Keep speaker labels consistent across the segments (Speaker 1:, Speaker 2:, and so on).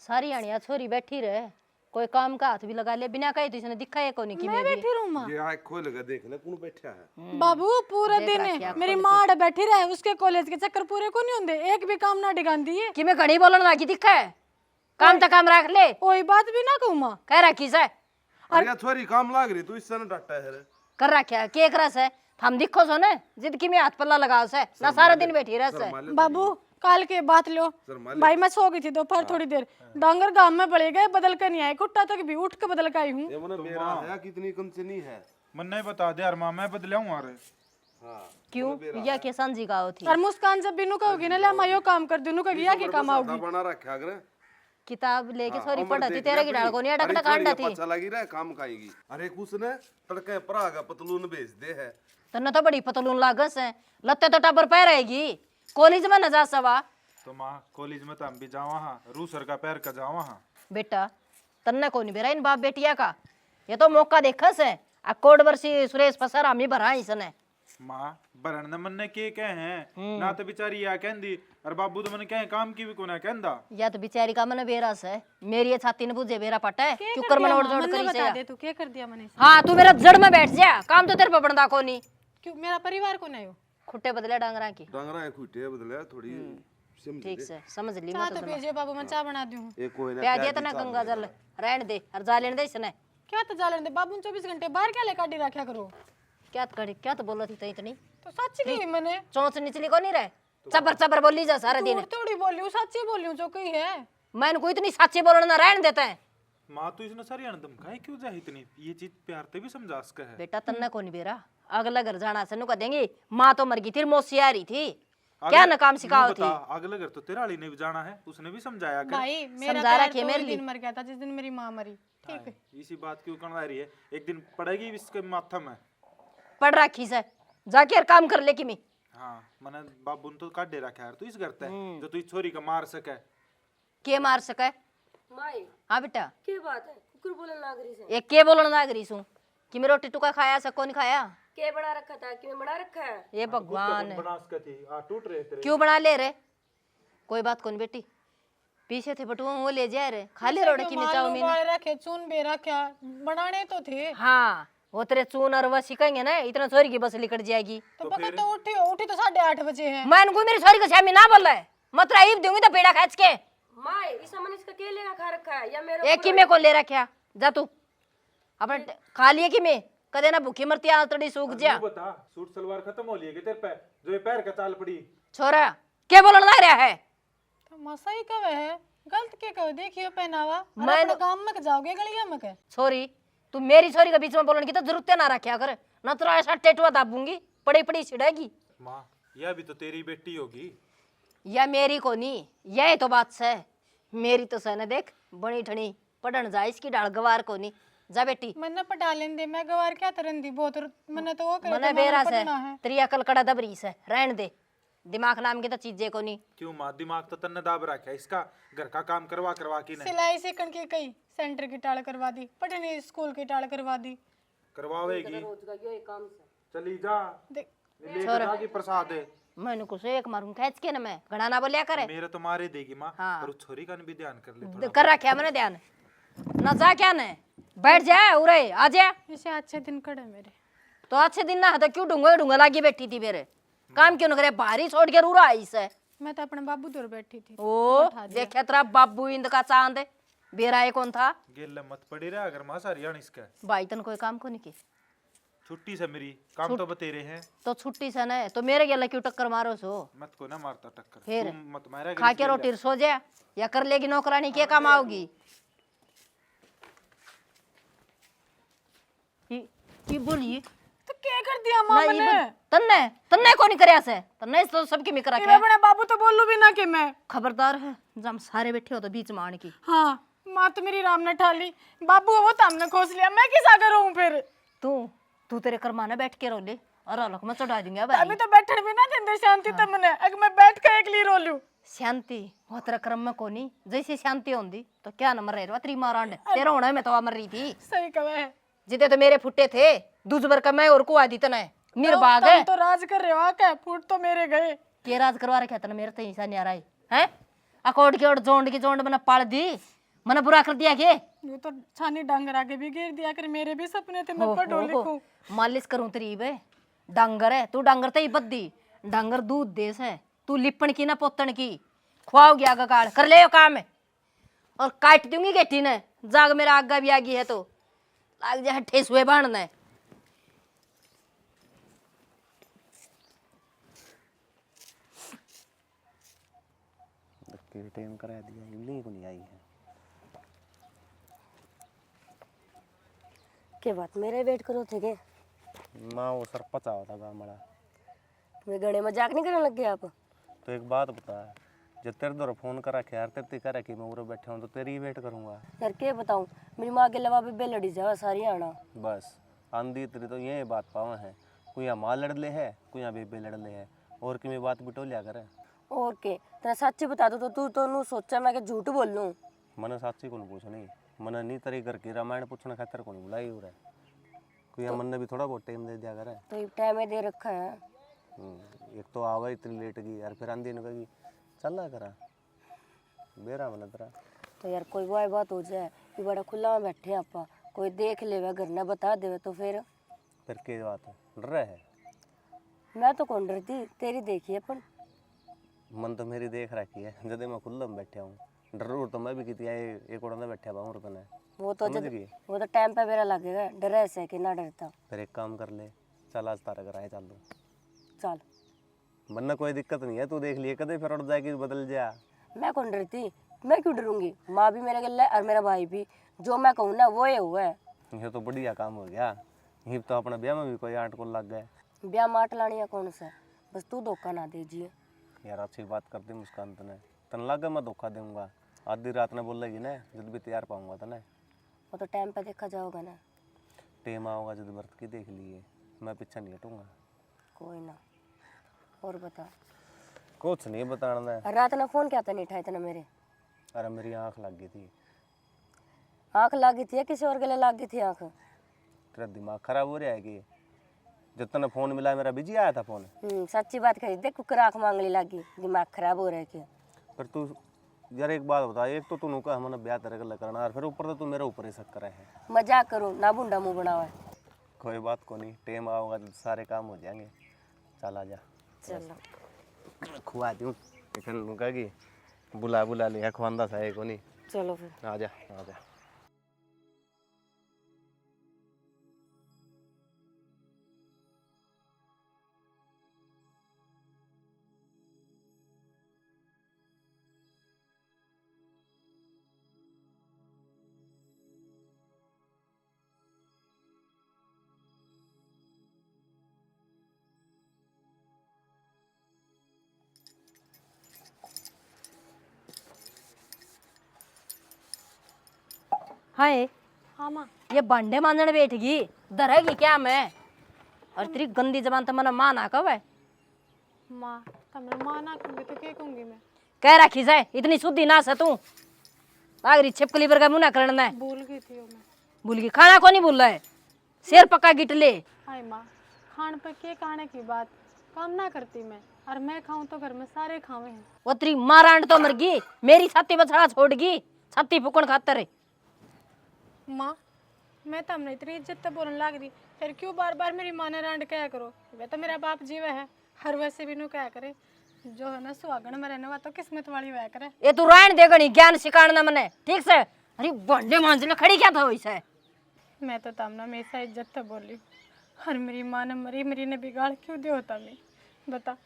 Speaker 1: सारी आनिया छोरी बैठी रहे, कोई काम का हाथ भी लगा ले बिना कहे तो इसने दिखाया को नहीं कि
Speaker 2: मैं बैठी रहूं मां।
Speaker 3: ये आँख खोल के देख ले कौन बैठा है।
Speaker 2: बाबू पूरा दिन मेरी मां अड़ बैठी रहे, उसके कॉलेज के चक्कर पूरे को नहीं होंगे, एक भी काम ना डिगांदी है
Speaker 1: कि मैं घड़ी बोलन ना की दिखा है, काम तो काम रख ले,
Speaker 2: कोई बात भी ना कहूं मां।
Speaker 1: कह रखी से
Speaker 3: अरे छोरी काम लाग रही तू इससे न डटता है रे।
Speaker 1: कर रखा है के करस है, हम दिखो सो ने जिद की में हाथ पल्ला लगाओ से ना सारा दिन बैठी रह से।
Speaker 2: बाबू काल के बात लो भाई, मैं सो गई थी दोपहर थोड़ी देर, डांगर गांव में पड़े गए, बदल कर नहीं आए, कुट्टा तक भी उठ के बदल के आई हूँ।
Speaker 3: ये मने मेरा है कितनी कंचनी है।
Speaker 4: मन नहीं बता दे यार मां, मैं बदलाऊं आ रहे।
Speaker 3: हां
Speaker 1: क्यों या के सांझी का होती
Speaker 2: और मुस्कान जब बिनु कहोगी ना ले मैं यो काम कर दूं कहोगी या के काम आओगी।
Speaker 3: बना रखा अगर
Speaker 1: किताब लेके छोरी पढ़ती तेरे की डाल को नहीं अटक अटक अंडा थी।
Speaker 3: पता लगी रे काम खाएगी। अरे कुछ ने तड़के परागा पतलून भेज दे है।
Speaker 1: तन्ने तो बड़ी पतलून लागस है, लत्ते तो टबर पे रहेगी, कॉलेज में न जा सवा।
Speaker 4: तो मां कॉलेज में तो हम भी जावा हां, रूसर का पैर का जावा हां।
Speaker 1: बेटा तन्ने को नहीं बेरा इन बाप बेटिया का, ये तो मौका देखस है, आ कोड वर्षी सुरेश पसर हम ही भरा इसने।
Speaker 4: मां बरन न मन ने के कहे हैं ना, तो बेचारी या कहंदी और बाबू तो मन कहे काम की भी कोना कहंदा।
Speaker 1: या तो बेचारी का मन बेरास है, मेरी ये छाती ने बुझे बेरा पटा है, क्यों कर मन ओड़ जोड़ करी से।
Speaker 2: बता दे तू क्या कर दिया मैंने।
Speaker 1: हां तू मेरा जड़ में बैठ जा, काम तो तेरे पे बनदा को नहीं।
Speaker 2: क्यों मेरा परिवार को नहीं हो
Speaker 1: खुट्टे बदले डांगरा की।
Speaker 3: डांगरा है खुटे बदले थोड़ी समझ
Speaker 1: ठीक से समझ ली
Speaker 2: चाह
Speaker 1: मैं
Speaker 2: तो
Speaker 1: तो।
Speaker 2: भेजिए बाबू, मैं चाय बना दूं।
Speaker 3: एक कोई ना
Speaker 1: प्याज दिया ना गंगा जल रहन दे और जा लेने दे इसने।
Speaker 2: क्या तो जालन दे बाबू 24 घंटे बाहर क्या ले काटी रखा करो।
Speaker 1: क्या तो बोल रही थी इतनी
Speaker 2: तो सच्ची की मैंने
Speaker 1: चोंच निचली को नहीं रहे, चबर चबर बोली जा सारा दिन।
Speaker 2: थोड़ी बोली हूं, सच्ची बोली हूं जो कही है।
Speaker 1: मैंने को इतनी सच्ची बोलना ना रहन देता है।
Speaker 4: मां तो इसने सारी अनदम काहे क्यों जा इतनी, ये चीज प्यार ते भी समझा सके है।
Speaker 1: बेटा तन्ने को नहीं बेरा, अगला घर जाना से नु कह देंगी माँ तो मर गई थी मौसी आ रही थी, क्या न काम सिखाओ थी।
Speaker 4: अगले घर तो तेरा वाली ने भी जाना है, उसने भी समझाया कर।
Speaker 2: भाई मेरा
Speaker 1: समझा
Speaker 2: पैर
Speaker 1: रखिए
Speaker 2: तो
Speaker 1: मेरे
Speaker 2: उस
Speaker 1: लिए।
Speaker 2: दिन मर गया था जिस दिन मेरी माँ मरी। ठीक है
Speaker 4: इसी बात क्यों करना रही है, एक दिन पड़ेगी इसके माथा में।
Speaker 1: पढ़ रखी से जाके यार काम कर ले कि मैं।
Speaker 4: हाँ मने बाबू ने तो काट दे रखा है तू इस घर ते जो तू इस छोरी का मार सके।
Speaker 1: के मार सके
Speaker 5: माई
Speaker 1: हाँ बेटा
Speaker 5: के बात है कुकुर बोलन लाग रही से।
Speaker 1: ये के बोलना लाग रही सू कि मैं रोटी टुका खाया सको नहीं खाया।
Speaker 5: के बना रखा था कि मैं बना रखा है।
Speaker 1: ये भगवान है,
Speaker 4: बना सके थी आ टूट रहे तेरे।
Speaker 1: क्यों बना ले रे, कोई बात कौन बेटी पीछे थे बटुआ वो ले जा रे खाली रोड की में चाउमीन।
Speaker 2: मालूम रखे चून बे रखा बनाने तो थे।
Speaker 1: हाँ वो तेरे चून और वो सिखाएंगे ना इतना छोरी की बस लिकट जाएगी।
Speaker 2: तो पता तो उठी तो 8:30 बजे है।
Speaker 1: मैंने कोई मेरी छोरी को शामी ना बोल रहा है, मत राइब दूंगी तो पेड़ा खाच के।
Speaker 5: माई इस मन इसका के लेगा खा रखा है या मेरे
Speaker 1: एक ही में को ले रखा जा तू अपने खा लिए कि मैं कदे ना भूखी मरती आलतड़ी सूख जा।
Speaker 4: तू बता सूट सलवार खत्म हो लिए कि तेरे पे जो ये पैर का चाल पड़ी।
Speaker 1: छोरा क्या बोलना लग रहा है।
Speaker 2: तो मसा ही कवे है गलत के कहो देखियो पहनावा
Speaker 1: मैं
Speaker 2: अपने काम में जाओगे गलिया में के।
Speaker 1: छोरी तू मेरी छोरी के बीच में बोलने की तो जरूरत ना रखा कर, न तो ऐसा टेटुआ दाबूंगी पड़ी पड़ी छिड़ेगी।
Speaker 4: माँ यह भी तो तेरी बेटी होगी।
Speaker 1: या मेरी को नहीं, यही तो बात है मेरी तो सह देख बनी ठनी पढ़न जा इसकी डाल गवार को नहीं जा बेटी।
Speaker 2: मैंने पटा लेन दे मैं गवार क्या तरन दी बहुत मैंने तो वो करे
Speaker 1: मने बेरा से तेरी अकल कड़ा दबरी से रहन दे, दिमाग नाम की तो चीजें को नहीं।
Speaker 4: क्यों माँ दिमाग तो तन्ने दाब रखा है, इसका घर का काम करवा करवा की नहीं
Speaker 2: सिलाई सीखन की कई सेंटर की टाल करवा दी, पटनी स्कूल की टाल करवा दी।
Speaker 4: करवावेगी।
Speaker 5: रोज का यो एक काम से
Speaker 4: चली जा
Speaker 2: देख
Speaker 4: लेकर जागी प्रसाद है।
Speaker 1: मैंने कुछ एक मारूं खेच के ना मैं घड़ा ना बोलिया करे।
Speaker 4: मेरे तो मारे देगी माँ।
Speaker 1: हाँ।
Speaker 4: और उस छोरी का भी ध्यान कर ले थोड़ा।
Speaker 1: कर रखा मैंने ध्यान न जा क्या न बैठ जा उरे आ जा।
Speaker 2: ऐसे अच्छे दिन कड़े मेरे
Speaker 1: तो अच्छे दिन ना है तो क्यों ढूंगा ढूंगा लागी बैठी थी मेरे काम क्यों न करे भारी छोड़ के रूरा आई से।
Speaker 2: मैं तो अपने बाबू दूर बैठी थी।
Speaker 1: ओ देखा तेरा बाबू इंद का चांद बेरा ये कौन था।
Speaker 4: गेल मत पड़ी रहा अगर माँ सारी इसका
Speaker 1: भाई तन कोई काम को नहीं की
Speaker 4: छुट्टी से मेरी काम तो बतेरे हैं
Speaker 1: तो छुट्टी से न तो मेरे गेला क्यों टक्कर मारो सो।
Speaker 4: मत को ना मारता टक्कर
Speaker 1: फिर
Speaker 4: तुम मत मारा
Speaker 1: खा के रोटी सो जा या कर लेगी नौकरानी क्या काम आओगी। ये बोलिए
Speaker 2: तो क्या कर दिया मां मैंने।
Speaker 1: तन्ने तन्ने को नहीं करया से तन्ने तो सबकी मिक रखे
Speaker 2: मैं अपने बाबू तो बोलू भी ना कि मैं
Speaker 1: खबरदार है जब सारे बैठे हो तो बीच में आने की।
Speaker 2: हाँ माँ तो मेरी राम ने ठाली बाबू वो तो हमने खोस लिया मैं किस आगे रहूं फिर।
Speaker 1: तू तेरे करमाने बैठ के रो ले और अलग में चढ़ा दूंगा
Speaker 2: अभी तो बैठने भी ना देंदे शांति तो मैंने अगर मैं बैठ के एक ली रो लूं।
Speaker 1: शांति वो तेरा क्रम में कोनी जैसे शांति होंदी तो क्या नंबर रह तेरी मारांड तेरा होना में तो मर रही थी।
Speaker 2: सही कहा है
Speaker 1: जिते तो मेरे फुट्टे थे दूसबर का मैं और को आदि तना निर्भाग है
Speaker 2: तो राज कर रहे हो आके फूट तो मेरे गए
Speaker 1: के राज करवा रखा था मेरे तो ऐसा नहीं आ रहा है अकोड के और जोंड की जोंड मैंने पाल दी मन बुरा कर दिया के
Speaker 2: वो तो छानी डांगर आगे भी घेर दिया कर, मेरे भी सपने थे मैं पढ़ो लिखूं।
Speaker 1: मालिश करूं तेरी बे डांगर है तू, डांगर ते ही बद्दी डांगर दूध देस है तू, लिपण की ना पोतन की खुआओगी आगा काल कर ले यो काम है और काट दूंगी गेठी ने जाग मेरा आगा भी आगी है तो लाग जा ठेस हुए बाणने।
Speaker 6: टाइम करा दिया इल्ली को नहीं आई है।
Speaker 5: के बात मेरे वेट करो थे के
Speaker 6: माँ वो सर पचा हुआ था गाँव बड़ा,
Speaker 5: मैं गणे मजाक नहीं करने लग गए आप।
Speaker 6: तो एक बात बता, जब तेरे द्वारा फोन करा के यार तेरे करा कि मैं उरे बैठा हूँ तो तेरी ही वेट करूँगा।
Speaker 5: यार के बताऊं, मेरी माँ के अलावा बेबे लड़ी जावा सारी आना।
Speaker 6: बस आंधी तेरी तो ये बात पावा है, कोई यहाँ माँ लड़ ले है कोई यहाँ बेबे लड़ ले है, और कि मैं बात बिटो लिया करे।
Speaker 5: और के तेरा सच्ची बता दो तो तू तो नू सोचा मैं के झूठ बोल लूं।
Speaker 6: मन साची को पूछ नहीं, मन नहीं तेरी घर की रामायण पूछने खातर को बुलाई हो रहा है, कोई यहाँ मन ने भी थोड़ा बहुत टाइम दे दिया करे।
Speaker 5: तो ये टाइम दे रखा है।
Speaker 6: एक तो आवा इतनी लेट गई यार, फिर आंधी ने कही चल करा बेरा मन तेरा।
Speaker 5: तो यार कोई वाई बात हो जाए, ये बड़ा खुला में बैठे हैं आपा, कोई देख ले घर ना बता दे तो फिर
Speaker 6: के बात है डर रहा है।
Speaker 5: मैं तो कौन डरती, तेरी देखी है पर
Speaker 6: मन तो मेरी देख रखी है, जब मैं खुला में बैठा हूँ डर तो मैं भी किती एक उड़ा में बैठा पाऊँ तने
Speaker 5: वो तो टाइम पे मेरा लगेगा, डर ऐसे कि ना डरता।
Speaker 6: फिर एक काम कर ले, चल आज तारा घर आए चल दो
Speaker 5: चल
Speaker 6: वरना कोई दिक्कत नहीं है, तू देख लिए कदे फिर उड़ जाएगी बदल जा।
Speaker 5: मैं कौन डरती, मैं क्यों डरूंगी, माँ भी मेरे गले और मेरा भाई भी, जो मैं कहूँ ना वो ये हुआ है।
Speaker 6: ये तो बढ़िया काम हो गया, ये तो अपना ब्याह में भी कोई आठ को लग गए।
Speaker 5: ब्याह माट लानी है कौन सा, बस तू धोखा ना दीजिए।
Speaker 6: यार अच्छी बात करती मुस्कान तने, तन लगे मैं धोखा दूंगा, आधी रात ने बोलेगी ना जब भी तैयार पाऊंगा तने।
Speaker 5: वो तो टाइम पे देखा जाओगा ना,
Speaker 6: टेम आओगा जब व्रत की देख लिए, मैं पीछे नहीं हटूंगा।
Speaker 5: कोई ना। और बता।
Speaker 6: कुछ नहीं बताना है।
Speaker 5: रात ना फोन क्या था नहीं उठाए थे मेरे।
Speaker 6: अरे मेरी आँख लग गई थी।
Speaker 5: आँख लगी थी या किसी और गले लग गई थी आँख?
Speaker 6: तेरा दिमाग खराब हो रहा है कि जब तने फोन मिला मेरा बिजी आया था फोन।
Speaker 5: सच्ची बात कही, देख कुकर आँख मांगने लगी, दिमाग खराब हो रहा है क्या?
Speaker 6: पर तू यार एक बात बता, एक तो तू नुका हमने ब्याह तेरे गले करना और फिर ऊपर तो तू मेरे ऊपर ही शक करा है।
Speaker 5: मजाक करूँ ना, बुंडा मुँह बनावा है।
Speaker 6: कोई बात को नहीं, टाइम आओगा तो सारे काम हो जाएंगे। चल आजा,
Speaker 5: चलो
Speaker 6: खुआ दूँ फिर नुका की बुला लिया खुआंदा सा है को नहीं।
Speaker 5: चलो फिर
Speaker 6: आजा आजा।
Speaker 1: हाय
Speaker 2: हाँ माँ।
Speaker 1: ये भांडे मांजने बैठ गई धरेगी क्या मैं, और तेरी गंदी जबान तो मैंने माँ ना कब है।
Speaker 2: माँ तमने माँ ना कहूँगी तो क्या कहूँगी मैं?
Speaker 1: कह रखी जाए इतनी शुद्धि ना से तू आगरी छिपकली पर का मुंह ना करना है।
Speaker 2: भूल गई थी मैं।
Speaker 1: भूल गई, खाना को नहीं भूल रहा है, शेर पक्का गिट ले।
Speaker 2: हाय माँ, खान पे के खाने की बात, काम ना करती मैं, और मैं खाऊं तो घर में सारे खावे हैं।
Speaker 1: वो तेरी मारांड तो मर गई, मेरी छाती बछड़ा छोड़ गई, छाती फुकन खातर।
Speaker 2: माँ मैं तो हमने इतनी इज्जत तो बोलने लग रही, फिर क्यों बार बार मेरी माँ ने रांड क्या करो? वे तो मेरा बाप जीवा है, हर वैसे भी नु क्या करे, जो है ना सुहागन में रहने वाला तो किस्मत वाली वह करे।
Speaker 1: ये तू रायन देगणी ज्ञान सिखाना मने ठीक से। अरे भांडे मांजने खड़ी क्या था वैसे?
Speaker 2: मैं तो तमना हमेशा इज्जत तो बोली, और मेरी माँ ने मरी, मेरी ने बिगाड़ क्यों दियो होता मैं बता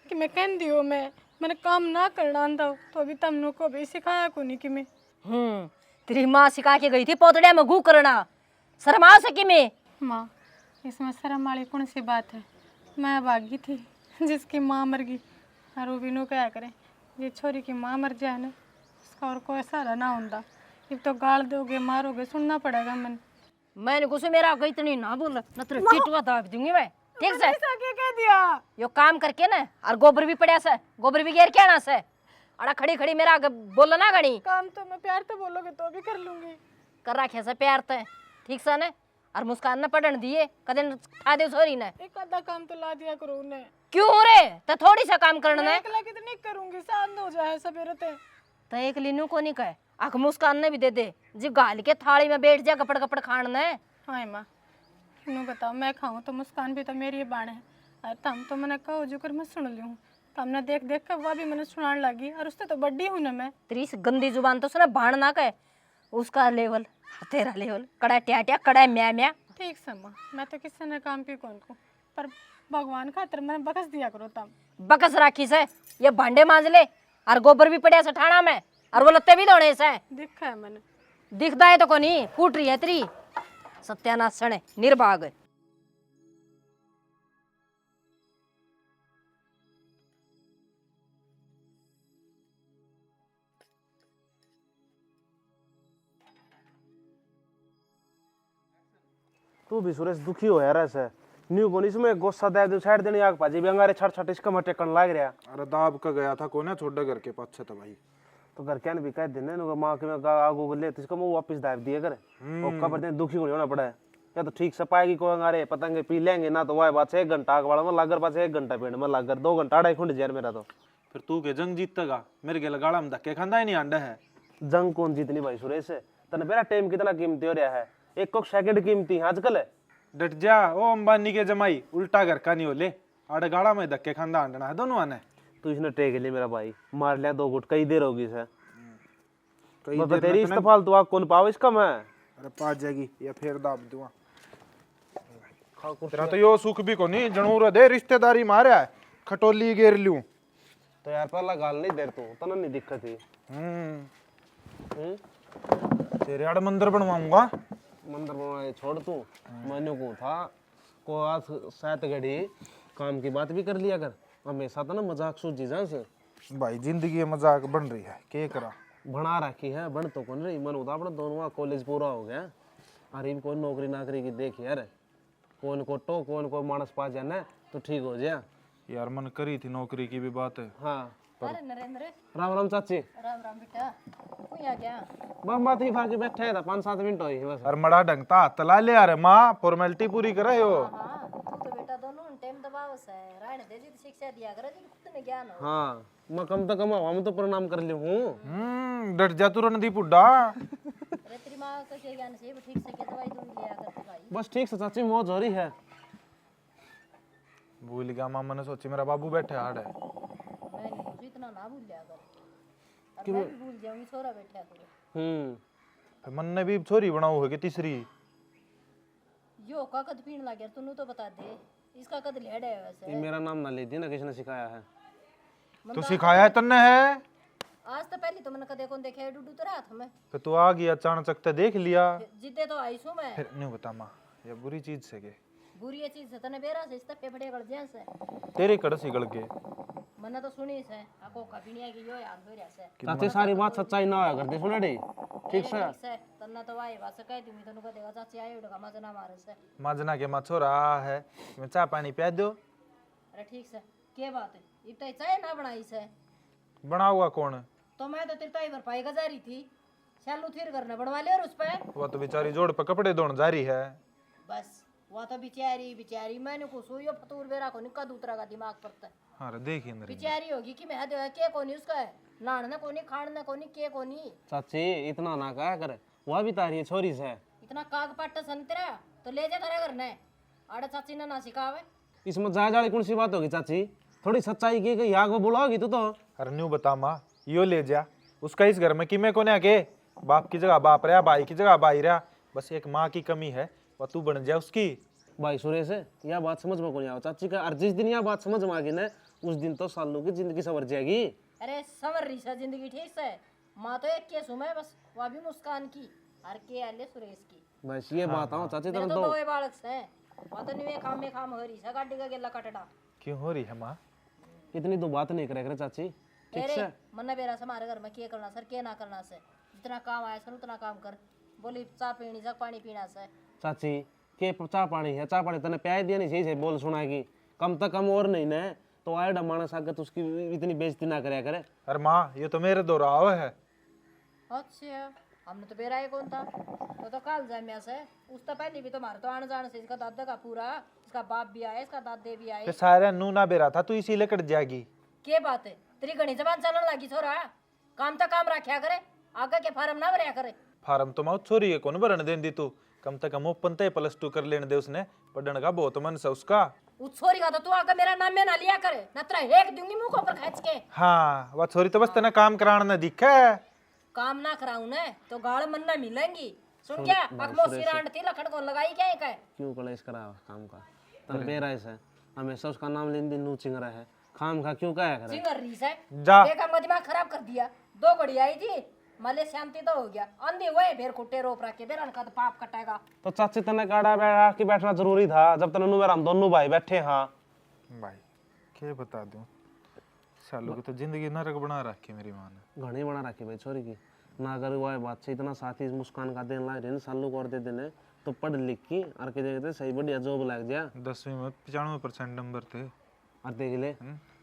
Speaker 2: कि मैं कह दियो मैंने काम ना करना आंदा तो अभी तमनों को भी सिखाया को नहीं कि मैं।
Speaker 1: तेरी माँ सिखा के गई थी पोतड़े में गू करना, शर्म आ सकी मैं?
Speaker 2: माँ इसमें शर्म वाली कौन सी बात है, मैं भागी थी जिसकी माँ मर गई, और वो भी नो क्या करे, ये छोरी की माँ मर जाए ना उसका और कोई सहारा ना होता, अब तो गाल दोगे मारोगे सुनना पड़ेगा
Speaker 1: मैंने कुछ मेरा कोई इतनी ना बोल न तेरे टिटवा दाब दूंगी मैं ठीक से।
Speaker 2: क्या कह दिया?
Speaker 1: यो काम करके ना, और गोबर भी पड़ा से, गोबर भी घेर के आना से, अड़ा खड़ी खड़ी मेरा बोल ना गणी
Speaker 2: काम तो मैं प्यार तो बोलोगे तो भी कर लूंगी।
Speaker 1: कर रखे से प्यार ते ठीक से ने, और मुस्कान न पढ़न दिए कदे खा दे सोरी ने।
Speaker 2: एक आधा काम तो ला दिया करो उन्हें।
Speaker 1: क्यों रे तो थोड़ी सा काम करना है,
Speaker 2: अकेला कितनी करूंगी, शांत हो जाए सवेरे ते।
Speaker 1: तो एक लिनू को नहीं कहे आख मुस्कान ने भी दे दे जी, गाल के थाली में बैठ जा कपड़ कपड़ खान ने।
Speaker 2: हाँ माँ, नू बताओ मैं खाऊं तो मुस्कान भी तो मेरी बाण है। और तम तो मैंने कहो जो कर मैं सुन लूँ, तमने देख देख कर वह भी मैंने सुनाने लगी, और उससे तो बड्डी हूँ ना मैं।
Speaker 1: तेरी इस गंदी जुबान तो उसने बाण ना कहे, उसका लेवल तेरा लेवल, कड़ा ट्या ट्या कड़ा म्या म्या।
Speaker 2: ठीक से माँ, मैं तो किसी ने काम की कौन को, पर भगवान खातर मैंने बकस दिया करो तम।
Speaker 1: बकस राखी से ये भांडे मांज ले, और गोबर भी पड़े से ठाणा में, और वो लत्ते भी धोने से।
Speaker 2: देखा है मैंने।
Speaker 1: दिखता है तो कोनी, फूट रही है तेरी सत्यानाशन है निर्भाग है।
Speaker 6: तू भी सुरेश दुखी हो यार ऐसे न्यू कोनी इसमें गुस्सा दे दो साइड देने आग पाजी भी अंगारे छट छट इसका मटे कन लाग रहा।
Speaker 4: अरे दाब का गया था कोने छोड़ घर के पाछे तो भाई,
Speaker 6: तो घर क्या भी कह देने नु मां के में आगू को ले इसको मुंह वापस दाब दिए करे और कबर दे दुखी होना पड़ा है। या तो ठीक से पाएगी को अंगारे पतंगे पी लेंगे ना, तो वह बात से 1 घंटा आग वाला में लागर पास 1 घंटा पेड़ में लागर 2 घंटा अढ़ाई खुंड जर मेरा तो।
Speaker 4: फिर तू के जंग जीतेगा, मेरे के लगाड़ा में धक्के खांदा ही नहीं आंडा है।
Speaker 6: जंग कौन जीतनी भाई सुरेश, तने मेरा टाइम कितना कीमती हो रहा है, एक सेकंड कीमती है आजकल है।
Speaker 4: डट जा ओ अंबानी के जमाई, उल्टा घर का नहीं हो ले, आड़े गाड़ा में धक्के खांदा आंडना है दोनों आने।
Speaker 6: तू इसने टेक ले मेरा भाई, मार लिया 2 घुट, कई देर होगी से
Speaker 4: कई
Speaker 6: मैं
Speaker 4: देर
Speaker 6: तेरी
Speaker 4: में
Speaker 6: इस फालतू आग कौन पावे इसका मैं।
Speaker 4: अरे पा जाएगी या फिर दाब दूंगा। तेरा तो यो सुख भी को नहीं जनूर दे रिश्तेदारी मारे है, खटोली घेर लूं।
Speaker 6: तो यार पहला गाल नहीं देर तू तना नहीं दिक्कत थी।
Speaker 4: तेरे आड़ मंदिर बनवाऊंगा।
Speaker 6: मंदिर बनवाए छोड़ तू, मैंने को था को आज सात घड़ी काम की बात भी कर लिया कर, हमेशा तो ना मजाक सूझी जा से
Speaker 4: भाई जिंदगी मजाक बन रही है, के करा
Speaker 6: बना रखी है, बन तो कौन रही मन होता अपना दोनों कॉलेज पूरा हो गया, अरे भी कोई नौकरी नाकरी की देख यार, कौन को टो कौन को मानस पा जाना तो ठीक हो जाए
Speaker 4: यार। मन करी थी नौकरी की भी बात है।
Speaker 6: हाँ
Speaker 1: अरे नरेंद्र,
Speaker 6: राम राम चाची।
Speaker 1: राम राम बेटा, कोई आ गया?
Speaker 6: बस बात ही फाके बैठे था 5-7 मिनट हुई बस।
Speaker 4: अरे मड़ा ढंगता तला ले यार माँ, फॉर्मेलिटी पूरी करे हो।
Speaker 1: हाँ तू तो बेटा दोनों टाइम दबाव से राण दे जी शिक्षा दिया करे जी, खुद ने ज्ञान हो।
Speaker 6: हाँ मैं कम तो कम हम तो प्रणाम कर ली हूँ।
Speaker 4: डट जा तू रणदीप उड्डा।
Speaker 1: अरे तेरी माँ का क्या ज्ञान से ठीक से क्या दवाई दूंगी लिया करते भाई।
Speaker 6: बस ठीक से चाची मौज हो रही है।
Speaker 4: भूल गया माँ, मैंने सोची मेरा बाबू बैठे हाड़ है।
Speaker 1: मैं नहीं सोचू इतना ना भूल लिया कर, और मैं भी भूल जाऊंगी छोरा बैठा करो।
Speaker 4: फिर मन ने भी छोरी बनाऊ है कि तीसरी।
Speaker 1: यो का कद पीने लग गया तूने तो बता दे, इसका कद लेड़ है वैसे।
Speaker 6: ये मेरा नाम ना ले दी ना, किसने सिखाया है।
Speaker 4: तो सिखाया है तन्ने है।
Speaker 1: आज तो पहली तो मैंने कदे कौन देखा है डूडू तेरा हाथ में,
Speaker 4: फिर तू आ गया अचानक से देख लिया।
Speaker 1: जिद्दे तो आई सू मैं।
Speaker 4: फिर नहीं बता माँ, ये बुरी चीज से के
Speaker 1: बुरी ये चीज से तने बेरा से इस तक फेफड़े गड़ जाए से
Speaker 4: तेरे कड़स गल के।
Speaker 1: मन्ना तो सुनी से आको कभी नहीं आगी यो याद हो रहा से।
Speaker 6: चाची सारी बात सच्चाई ना होया करती सुने डी ठीक से।
Speaker 1: तन्ना तो वाई बस कह दूं मैं तनु को देगा चाची आयो डगा मजा ना मारे से।
Speaker 4: माजना के माँ छोरा है, मैं चाय पानी पिया दो।
Speaker 1: अरे ठीक से के बात है, इतना चाय ना बनाई से
Speaker 4: बना हुआ कौन?
Speaker 1: तो मैं तो तेरे ताई भरपाई का जा रही थी, चालू थिर करना बनवा ले और उस पे।
Speaker 4: वो तो बेचारी जोड़ पे कपड़े धोने जा रही है।
Speaker 1: बस वो तो बिचारी मैंने को सोयो फतूर बेरा को निका दूसरा का दिमाग पड़ता है।
Speaker 4: हाँ देखी इंद्र
Speaker 1: बिचारी होगी कि मैं दे के कोनी उसका है नान ना कोनी खान ना कोनी के कोनी।
Speaker 6: चाची इतना ना कहा करे, वह भी तारी छोरी से
Speaker 1: इतना काग पाटा सन तेरा तो ले जा करा करना आड़ा चाची ना सिखावे।
Speaker 6: इसमें जायज वाली कौन सी बात होगी चाची, थोड़ी सच्चाई की यहाँ को बुलाओगी तू तो।
Speaker 4: अरे न्यू बता माँ, यो ले जा उसका इस घर में कि मैं कोने आके बाप की जगह बाप रहा, भाई की जगह भाई रहा, बस एक माँ की कमी है वह तू बन जा उसकी।
Speaker 6: भाई सुरेश यह बात समझ में कौन आओ चाची का, और जिस दिन यह बात समझ में आ गई ना उस दिन तो सालों की जिंदगी संवर जाएगी।
Speaker 1: अरे संवर रही सा जिंदगी ठीक से, माँ तो एक केस हूँ मैं बस, वह भी मुस्कान की और के आले सुरेश की।
Speaker 6: बस ये बात आओ चाची
Speaker 1: मेरे
Speaker 6: तेरे
Speaker 1: तो
Speaker 6: दो
Speaker 1: दो बालक से वह तो निवे काम में काम हो रही सा गाड़ी का गेला कटड़ा।
Speaker 4: क्यों हो रही है माँ?
Speaker 6: इतनी तो बात नहीं करे चाची ठीक से।
Speaker 1: मन्ना बेरा से हमारे घर में क्या करना सर क्या ना करना से, जितना काम आया सर उतना काम कर। बोली चाय पीनी से पानी पीना से।
Speaker 6: चाची के चाह पानी है, चाह पानी तने प्याय दिया नहीं सही बोल सुनाएगी, कम तक कम और नहीं ना तो आए मानस आकर तो उसकी इतनी बेइज्जती ना करे करे।
Speaker 4: अरे माँ ये तो मेरे दोहराव है।
Speaker 1: अच्छा हमने तो बेरा ही कौन था, तो काल जामिया से उस तो पहले भी तो मारे तो आने जाने से इसका दादा का पूरा, इसका बाप भी आया इसका दादे भी आए।
Speaker 4: फिर सारे नू ना बेरा था, तू इसीलिए कट जाएगी।
Speaker 1: के बात है तेरी घनी जबान चलन लगी छोरा, काम तो काम रखा करे, आगे के फार्म ना भरया करे।
Speaker 4: फार्म तो माँ छोरी है कौन भरन देन दी तू, कम से कम ओपन ते +2 कर लेने दे उसने, पढ़ने का बहुत मन है उसका।
Speaker 1: उस छोरी का तो तू आगे मेरा नाम में ना लिया करे, न तेरा एक दूंगी मुंह को ऊपर खींच के।
Speaker 4: हाँ वह छोरी तो बस तेना काम कराना न दिखे।
Speaker 1: काम ना कराऊं ने तो गाड़ मन ना मिलेंगी। सुन क्या अकमो सिरांड थी लखड़ को लगाई क्या एक है।
Speaker 6: क्यों कलेश करा काम का तन बेरा है, हमेशा उसका नाम लेने दिन नू चिंगरा है, खाम खा क्यों क्या करे।
Speaker 1: सिंगर रीस है
Speaker 4: जा
Speaker 1: देखा मैं दिमाग खराब कर दिया। 2 घड़ी आई थी मले शांति तो हो गया, अंधी हुए फिर कुट्टे रोप रखे बेरन का तो पाप कटेगा।
Speaker 6: तो चाची तने काड़ा बैठा के बैठना जरूरी था जब तने मेरा हम दोनों भाई बैठे। हाँ
Speaker 4: भाई क्या बता दूं, सालों की तो जिंदगी नरक बना रखी मेरी माँ ने।
Speaker 6: घनी बना रखी भाई छोरी की, ना अगर वो बात से इतना साथी मुस्कान का देने लग रहे सालों को और दे देने तो पढ़ लिख की और के देखते सही बढ़िया जॉब लग जाए।
Speaker 4: 10वीं में 95% नंबर थे
Speaker 6: और देख ले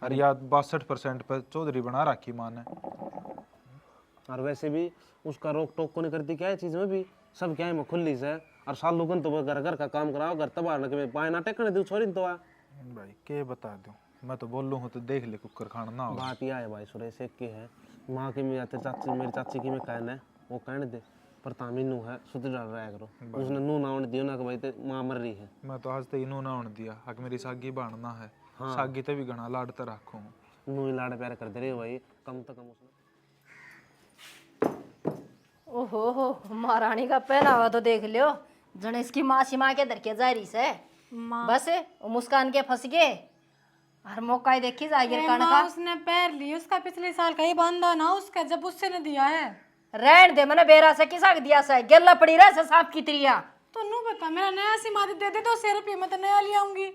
Speaker 4: और याद 62% पर चौधरी बना रखी माँ ने।
Speaker 6: और वैसे भी उसका रोक टोक को नहीं करती क्या है चीज में भी, सब क्या है में खुली से। और साल लोगन तो घर घर का काम कराओ, घर तबाह न के पाए ना टेकने दो छोरी तो आ।
Speaker 4: भाई क्या बता दूं, मैं तो बोल लूँ हूँ तो देख ले कुकर खाना ना हो।
Speaker 6: बात यह है भाई सुरेश एक के है माँ की में आते चाची मेरी चाची की में कहना है वो कहने दे, पर तामी नू है सुधर डाल रहा करो, उसने नू ना होने दियो ना कि भाई ते माँ मर रही है।
Speaker 4: मैं तो आज तक इन्हों ना होने दिया, हक मेरी सागी बाणना है। सागी ते भी घना लाडता रखूँ।
Speaker 6: नू ही लाड़ प्यार कर दे रहे हो भाई, कम तो कम उसने।
Speaker 1: ओहो हो महारानी का पहनावा तो देख लियो, जने इसकी माँ सिमा के दर के जा रही से बस वो मुस्कान के फंस गए। हर मौका ही देखी जागिर कान का।
Speaker 2: उसने पैर ली उसका पिछले साल का ही बांधा ना उसका, जब उससे ने दिया है।
Speaker 1: रहन दे मैंने बेरा से किसा दिया से गेला पड़ी रहा से सांप की त्रिया।
Speaker 2: तो नू बता मेरा नया सिमा दे दे 200 रुपये में तो नया ले आऊंगी।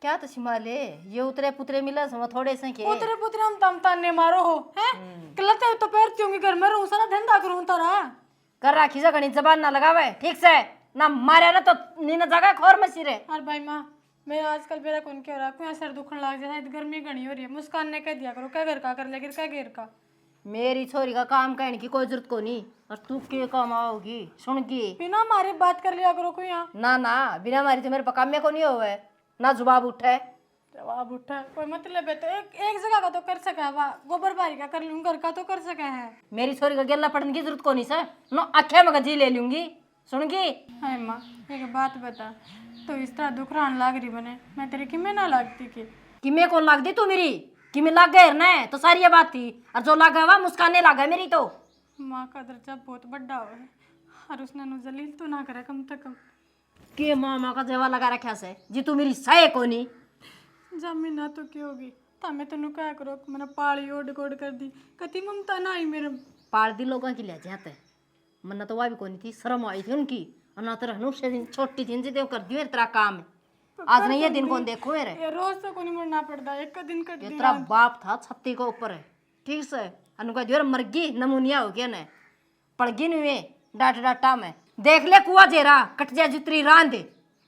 Speaker 1: क्या तो सिमाले ये उतरे पुतरे मिला समा थोड़े से के
Speaker 2: उतरे पुतरे हम तम ताने मारो हो हैं, गलत तो पैरती होंगी घर में रहूं सारा धंधा करूं तारा
Speaker 1: कर राखी जा गणी जबान ना लगावे ठीक से ना मारे ना तो नीना जगह खोर में सिरे।
Speaker 2: और भाई माँ मेरा आजकल मेरा कौन क्या हो रहा है, क्यों सर दुखने लग जाता है, गर्मी घनी हो रही है। मुस्कान ने कह दिया करो क्या घर का कर ले क्या घेर का।
Speaker 1: मेरी छोरी का काम कहने की कोई जरूरत को नहीं, और तू के काम आओगी सुन की
Speaker 2: बिना हमारे बात कर लिया करो कोई यहाँ।
Speaker 1: ना बिना मारी तो मेरे पकाम में को नहीं होवे ना जुबाब उठे।
Speaker 2: जवाब उठा कोई मतलब है तो एक जगह का तो कर सका है, वाह गोबर बारी का कर लूँ, घर का तो कर सका है।
Speaker 1: मेरी छोरी का गेला पड़ने की जरूरत को नहीं सर, नो अखे में गजी ले लूंगी सुन की।
Speaker 2: हाय माँ एक बात बता, तो इस तरह दुखरान लाग रही बने मैं तेरे की में ना लागती की
Speaker 1: कि मैं कौन लाग दी तू मेरी कि मैं लाग गए ना तो सारी ये बात थी, और जो लागा हुआ मुस्काने लागा मेरी तो।
Speaker 2: माँ का दर्जा बहुत बड़ा हो है और उसने नु जलील तो ना करे कम से कम।
Speaker 1: के मामा का जेवा लगा रखा से जी तू मेरी सहे कोनी।
Speaker 2: जमी ना तो क्या होगी तमें तेन क्या करो मैंने पाली ओड गोड कर दी कति ममता ना आई मेरे।
Speaker 1: पाल दी लोगों की ले जाते मन्ना तो वह भी कोनी थी, शर्म आई थी उनकी, और ना तेरा हनुष्य दिन छोटी थी जी कर दियो तेरा काम आज नहीं ये दिन कौन देखो मेरे।
Speaker 2: ये रोज तो कोनी मुड़ना पड़ता एक का दिन कट
Speaker 1: ये
Speaker 2: दिया।
Speaker 1: तेरा बाप था छत्ती को ऊपर है ठीक से अनुका दियो मरगी नमूनिया हो गया न पड़गी नहीं डाट डाटा में देख ले कुआ जेरा कट जा जितरी रान दे।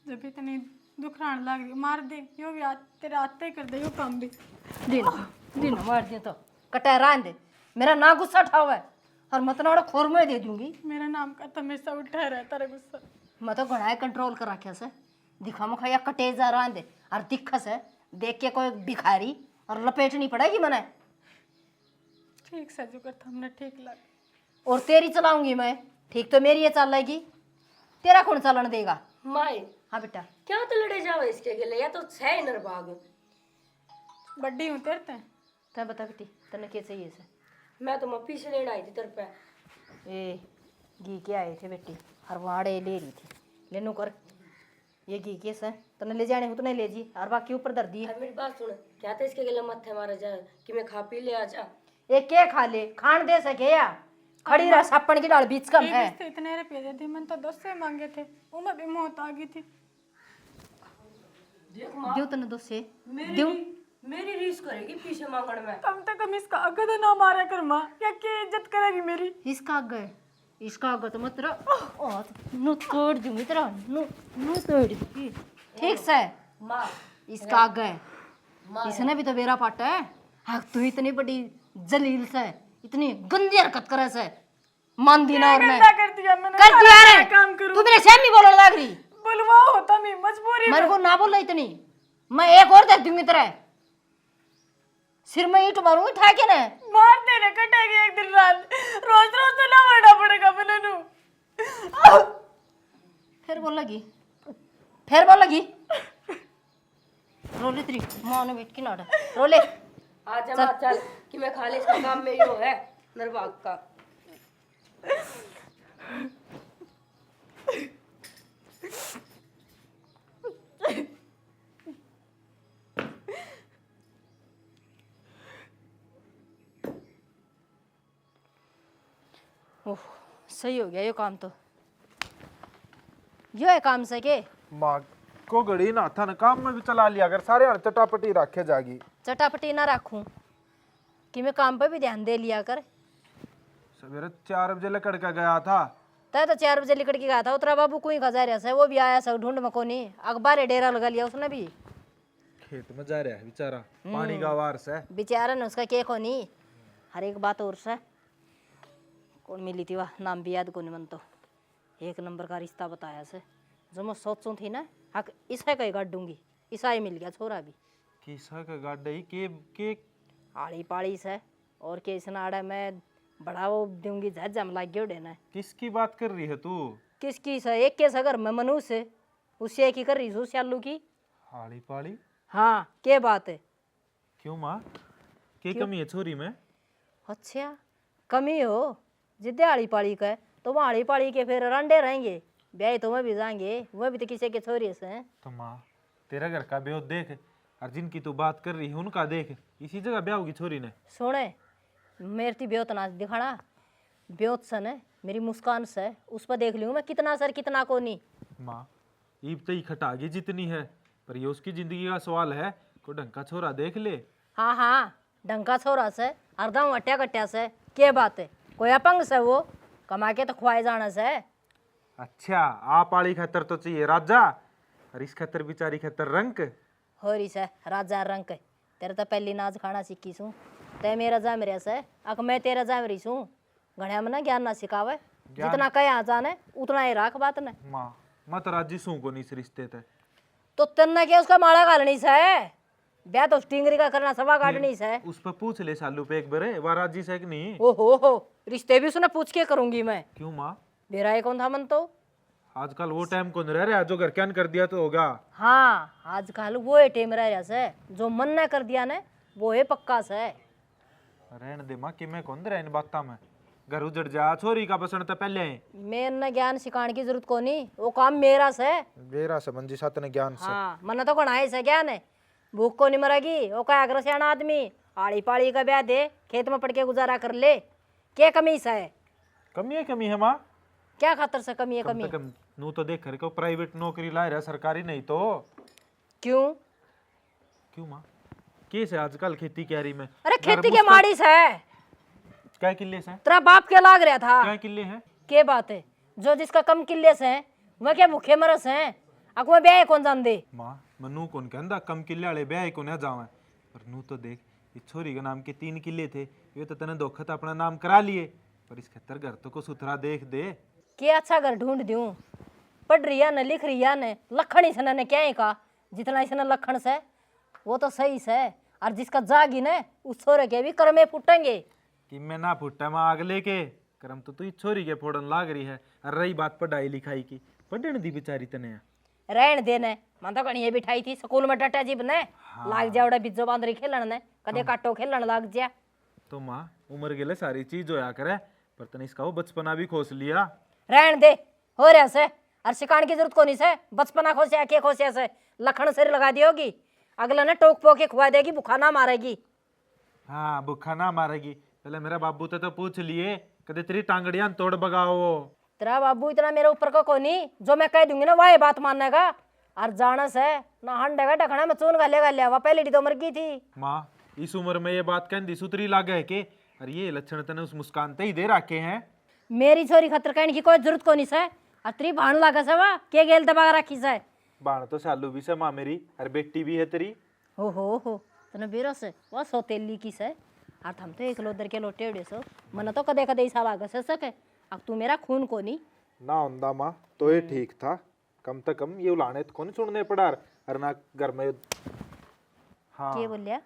Speaker 2: जब इतनी दुखरान लग रही मार दे यो भी तेरे आते ही कर दे यो काम भी
Speaker 1: दिन मार दिया तो कटा रान दे। मेरा ना गुस्सा ठावा है और मत ना खोर में दे दूंगी।
Speaker 2: मेरा नाम का तो हमेशा उठा रहता रे गुस्सा।
Speaker 1: मैं तो घड़ा कंट्रोल कर रखा से दिखा मुखा या कटे जा रान दे और दिखा से देख के कोई भिखारी और लपेट नहीं पड़ेगी मने।
Speaker 2: ठीक से जो करता हमने ठीक लग
Speaker 1: और तेरी चलाऊंगी मैं ठीक तो मेरी ये चलेगी तेरा कौन चलन देगा।
Speaker 5: माए
Speaker 1: हाँ बेटा
Speaker 5: क्या तो लड़े जाओ इसके गले या तो छह नर भाग।
Speaker 2: बड्डी हूँ तेरे ते
Speaker 1: तै बता बेटी तने क्या चाहिए से।
Speaker 5: मैं तो मप्पी से लेने आई थी तेरे पे।
Speaker 1: ए घी के आए थे बेटी हरवाड़े ले रही थी लेनू कर ये घी के से तने ले जाने हो तो नहीं ले जी और बाकी ऊपर दर दी।
Speaker 5: मेरी बात सुन क्या तो इसके गले मत्थे मारा जाए कि मैं खा पी ले आ जा।
Speaker 1: एक के खा ले खान दे सके या खड़ी रह सापन की डाल बीच कम है।
Speaker 2: तो इतने रुपये दे दी मैंने तो 2 से मांगे थे उम्र भी मौत आ गई थी।
Speaker 1: दियो तने दो से दियो
Speaker 5: मेरी रीस करेगी पीछे मांगण में।
Speaker 2: कम से कम इसका अगर तो ना मारा कर माँ क्या क्या इज्जत करेगी मेरी।
Speaker 1: इसका अगर तो मत रहा नु तोड़ दूंगी तेरा नु तोड़ दूंगी ठीक से
Speaker 5: माँ
Speaker 1: इसका आगे इसने भी तो बेरा पाटा है। हाँ तू इतनी बड़ी जलील से इतनी गंदी हरकत करे से मान दी ना और मैं
Speaker 2: गंदा कर दिया मैंने
Speaker 1: कर दिया
Speaker 2: सारा
Speaker 1: रे
Speaker 2: काम करूं।
Speaker 1: तू मेरे सेमी बोलने लग रही
Speaker 2: बुलवा होता मैं मजबूरी
Speaker 1: मेरे को ना बोल इतनी मैं एक और दे दूंगी तेरे सिर में ईंट मारूंगी ठा के ना।
Speaker 2: मार देने कटेगी एक दिन रात, रोज रोज तो ना मरना पड़ेगा मैंने।
Speaker 1: फिर बोल लगी, फिर बोल लगी। रोले तेरी माँ ने बैठ के नाड़ा रोले।
Speaker 5: आज हम चल कि मैं खा ले, इसका काम में यो है नरवाग का।
Speaker 1: ओह सही हो गया ये काम तो। यो है काम से के
Speaker 4: माँ को घड़ी ना था ना काम में भी चला लिया अगर सारे हाल चटापटी रखे जागी।
Speaker 1: चटापटी ना रखूं कि मैं काम पे भी ध्यान दे लिया कर।
Speaker 4: सवेरे 4 बजे लकड़ का गया था।
Speaker 1: तय तो 4 बजे लिकड़ के गया था। उतरा बाबू कोई खजा रहा से, वो भी आया सब ढूंढ मको नहीं। अखबार डेरा लगा लिया उसने भी।
Speaker 4: खेत में जा रहा है बेचारा, पानी का वारस है।
Speaker 1: बेचारा ने उसका के को नहीं। हर एक बात और से कौन मिली थी वाह, नाम भी याद को नहीं मन तो। 1 नंबर का रिश्ता बताया से, जो मैं सोचूं थी ना हक इसे कहीं गाड़ दूंगी। ईसाई मिल गया छोरा भी।
Speaker 4: किसा का गाड़ी के
Speaker 1: आड़ी पाड़ी से और के इसना आड़ा मैं बढ़ावा दूंगी। जम लाग गयो देना।
Speaker 4: किसकी बात कर रही है तू?
Speaker 1: किसकी से एक के सगर मैं मनुष्य उससे एक ही कर रही हूँ श्यालू की।
Speaker 4: हाड़ी पाड़ी
Speaker 1: हाँ के बात है।
Speaker 4: क्यों माँ, के कमी है छोरी में?
Speaker 1: अच्छा कमी हो जिद्दे आड़ी पाड़ी का है तो वहाँ आड़ी पाड़ी के फिर रंडे रहेंगे। ब्याह तो मैं भी जाएंगे, वह भी तो किसी के छोरी से हैं।
Speaker 4: तो माँ तेरा घर का ब्याह देख, और जिनकी तू बात कर रही है उनका देख। इसी जगह ब्याह होगी छोरी ने।
Speaker 1: सुने मेरे ती ब्योत ना दिखाना। ब्योत सन है मेरी मुस्कान से, उस पर देख लूँ मैं कितना सर कितना को नहीं।
Speaker 4: माँ ईब तो ही खटागी जितनी है, पर ये उसकी जिंदगी का सवाल है। कोई ढंग का छोरा देख ले।
Speaker 1: हाँ हाँ ढंका छोरा से अर्दम अट्या कट्या से के बात है। कोई अपंग से वो कमा के तो खुआए जाना से।
Speaker 4: अच्छा आप आड़ी खतर तो चाहिए राजा, और इस खतर बिचारी खतर रंक।
Speaker 1: हो रही से राजा रंग के। तेरे तो पहली नाच खाना सीखी सूँ, ते मेरा जाम रहा से अक मैं तेरा जाम रही सूँ। घड़िया में ना ज्ञान ना सिखावे, जितना कहे जाने उतना ही राख बात ने।
Speaker 4: माँ मत राजी सू को नहीं इस रिश्ते ते।
Speaker 1: तो तन्ना क्या उसका माड़ा गालनी से ब्याह तो स्टिंगरी का करना सवा काटनी से।
Speaker 4: उस पर पूछ ले सालू पे एक बारे, वह राजी से कि नहीं?
Speaker 1: ओहो हो रिश्ते भी उसने पूछ के करूंगी मैं।
Speaker 4: क्यों माँ,
Speaker 1: मेरा ये कौन था मन तो।
Speaker 4: आजकल वो टाइम कौन रह रहा जो घर क्या कर दिया तो होगा।
Speaker 1: हाँ आजकल वो है टेम रह से, जो मन ने कर दिया ने वो है पक्का से।
Speaker 4: रहने दे माँ कि मैं कौन रहा इन बातों में। घर उजड़ जा, छोरी का बसण तो पहले है।
Speaker 1: मैंने ज्ञान सिखाने की जरूरत को नहीं, वो काम मेरा से।
Speaker 4: मेरा संबंधी साथ ने ज्ञान से।
Speaker 1: हाँ मन तो कौन आए से ज्ञान है। भूख को नहीं मरेगी वो का अग्र सियाना आदमी। आड़ी पाड़ी का ब्याह दे, खेत में पड़ के गुजारा कर ले। क्या कमी से है?
Speaker 4: कमी है माँ।
Speaker 1: क्या खातर से कमी है? कमी
Speaker 4: कम नू तो देख कर को प्राइवेट नौकरी ला रहा, सरकारी नहीं तो।
Speaker 1: क्यों?
Speaker 4: क्यों माँ, कैसे आजकल खेती क्यारी में?
Speaker 1: अरे खेती के माड़ी से
Speaker 4: क्या किले से?
Speaker 1: तेरा बाप के लाग रहा था।
Speaker 4: क्या किले है?
Speaker 1: के बात है, जो जिसका कम किले से है वह क्या भूखे मरस है। अक मैं ब्याह कौन जान दे।
Speaker 4: माँ मनु कौन कहंदा कम किले वाले ब्याह को ना जावे। पर नू तो देख इस छोरी के नाम के 3 किले थे, ये तो तने धोखा अपना नाम करा लिए। पर इस खतर घर तो को सुथरा देख दे।
Speaker 1: के अच्छा घर ढूंढ दूं। पढ़ रिया ने लिख रिया ने लखन इसने ने क्या ही कहा। जितना इसने लखन से वो तो सही से, और जिसका जागी ने उस छोरे के भी कर्मे फूटेंगे।
Speaker 4: कि मैं ना फुटा माँ अगले के करम तो तू इस छोरी के फोड़न लाग रही है। और रही बात पढ़ाई लिखाई की, पढ़ने दी बेचारी तने।
Speaker 1: रहन देने मन तो कहीं बिठाई थी स्कूल में डटा जीब ने। लाग जावड़ा बिज्जो बांदरी खेलन ने, कदे काटो खेलन लाग जा।
Speaker 4: तो माँ उम्र गेले सारी चीज होया करे, पर तने इसका वो बचपना भी खोस लिया।
Speaker 1: रहन दे हो रहा से, और सिखाने की जरूरत को नहीं से। बचपना खोसिया के खोसिया से लखन सिर लगा दी होगी। अगला ने टोक पोक के खुआ देगी, भूखा ना मारेगी।
Speaker 4: हाँ भूखा ना मारेगी। पहले मेरा बाबू तो पूछ लिए कदे तेरी टांगड़ियां तोड़ बगाओ।
Speaker 1: तेरा बाबू इतना मेरे ऊपर को नहीं, जो मैं कह दूंगी ना वही बात मानने का। और जाना से ना हंडेगा ढकना में चून गाले लिया। वह पहले तो मर गई थी।
Speaker 4: माँ इस उम्र में ये बात कहती सुतरी लागे है के? अरे ये लक्षण तने उस मुस्कान ते ही दे रखे हैं।
Speaker 1: मेरी छोरी खतर कहने की कोई जरूरत को नहीं से। और तेरी भाण लागा से वा के गेल दबा रखी से।
Speaker 4: बाण तो सालू भी से माँ मेरी, और बेटी भी है तेरी।
Speaker 1: हो तने बेरो से वह सोतेली की से। और हम तो एक लोदर के लोटे उड़े सो मन तो कदे कदे ऐसा लागा से सके। अब तू मेरा खून को नहीं
Speaker 4: ना होंदा माँ तो ये ठीक था। कम से कम ये उलाने तो कौन सुनने पड़ा। और ना घर में। हाँ
Speaker 1: के बोलिया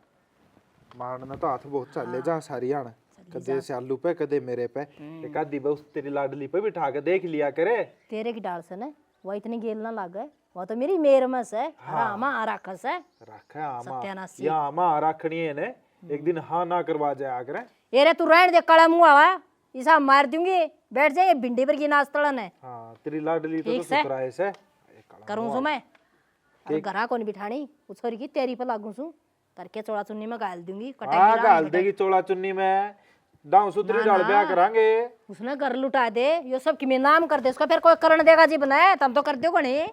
Speaker 4: मारना तो हाथ बहुत चले जा सारी आन कदे से आलू पे कदे मेरे पे एक आधी बस तेरी लाडली पे बिठा के देख लिया करे।
Speaker 1: तेरे की डाल से न वो इतनी गेल ना लागे, वो तो मेरी मेरमस है, रामा आराखस है।
Speaker 4: रखे आमा
Speaker 1: सत्यानाशी।
Speaker 4: या आमा रखनी है ने एक दिन हाँ ना करवा जाया करे।
Speaker 1: ये रे तू रहने दे कड़ा मुंह आवा, इसा मार दूंगी, बैठ जाए भिंडी पर की नाच तड़न है।
Speaker 4: हाँ तेरी लाडली तो
Speaker 1: ठीक से।
Speaker 4: सुतराए से
Speaker 1: करूँ सु मैं और घरा को नहीं बिठानी, उस छोरी की तेरी पर लागू सु, करके चौड़ा चुन्नी में गाल दूंगी,
Speaker 4: हाँ
Speaker 1: कटेगी
Speaker 4: गाल देगी चोला चुन्नी में दाऊ सूत्री डाल ब्याह करांगे।
Speaker 1: उसने घर लुटा दे, ये सब कि मैं नाम कर दे, उसका फिर कोई करण देगा जी बनाए, तब तो कर दो गणे।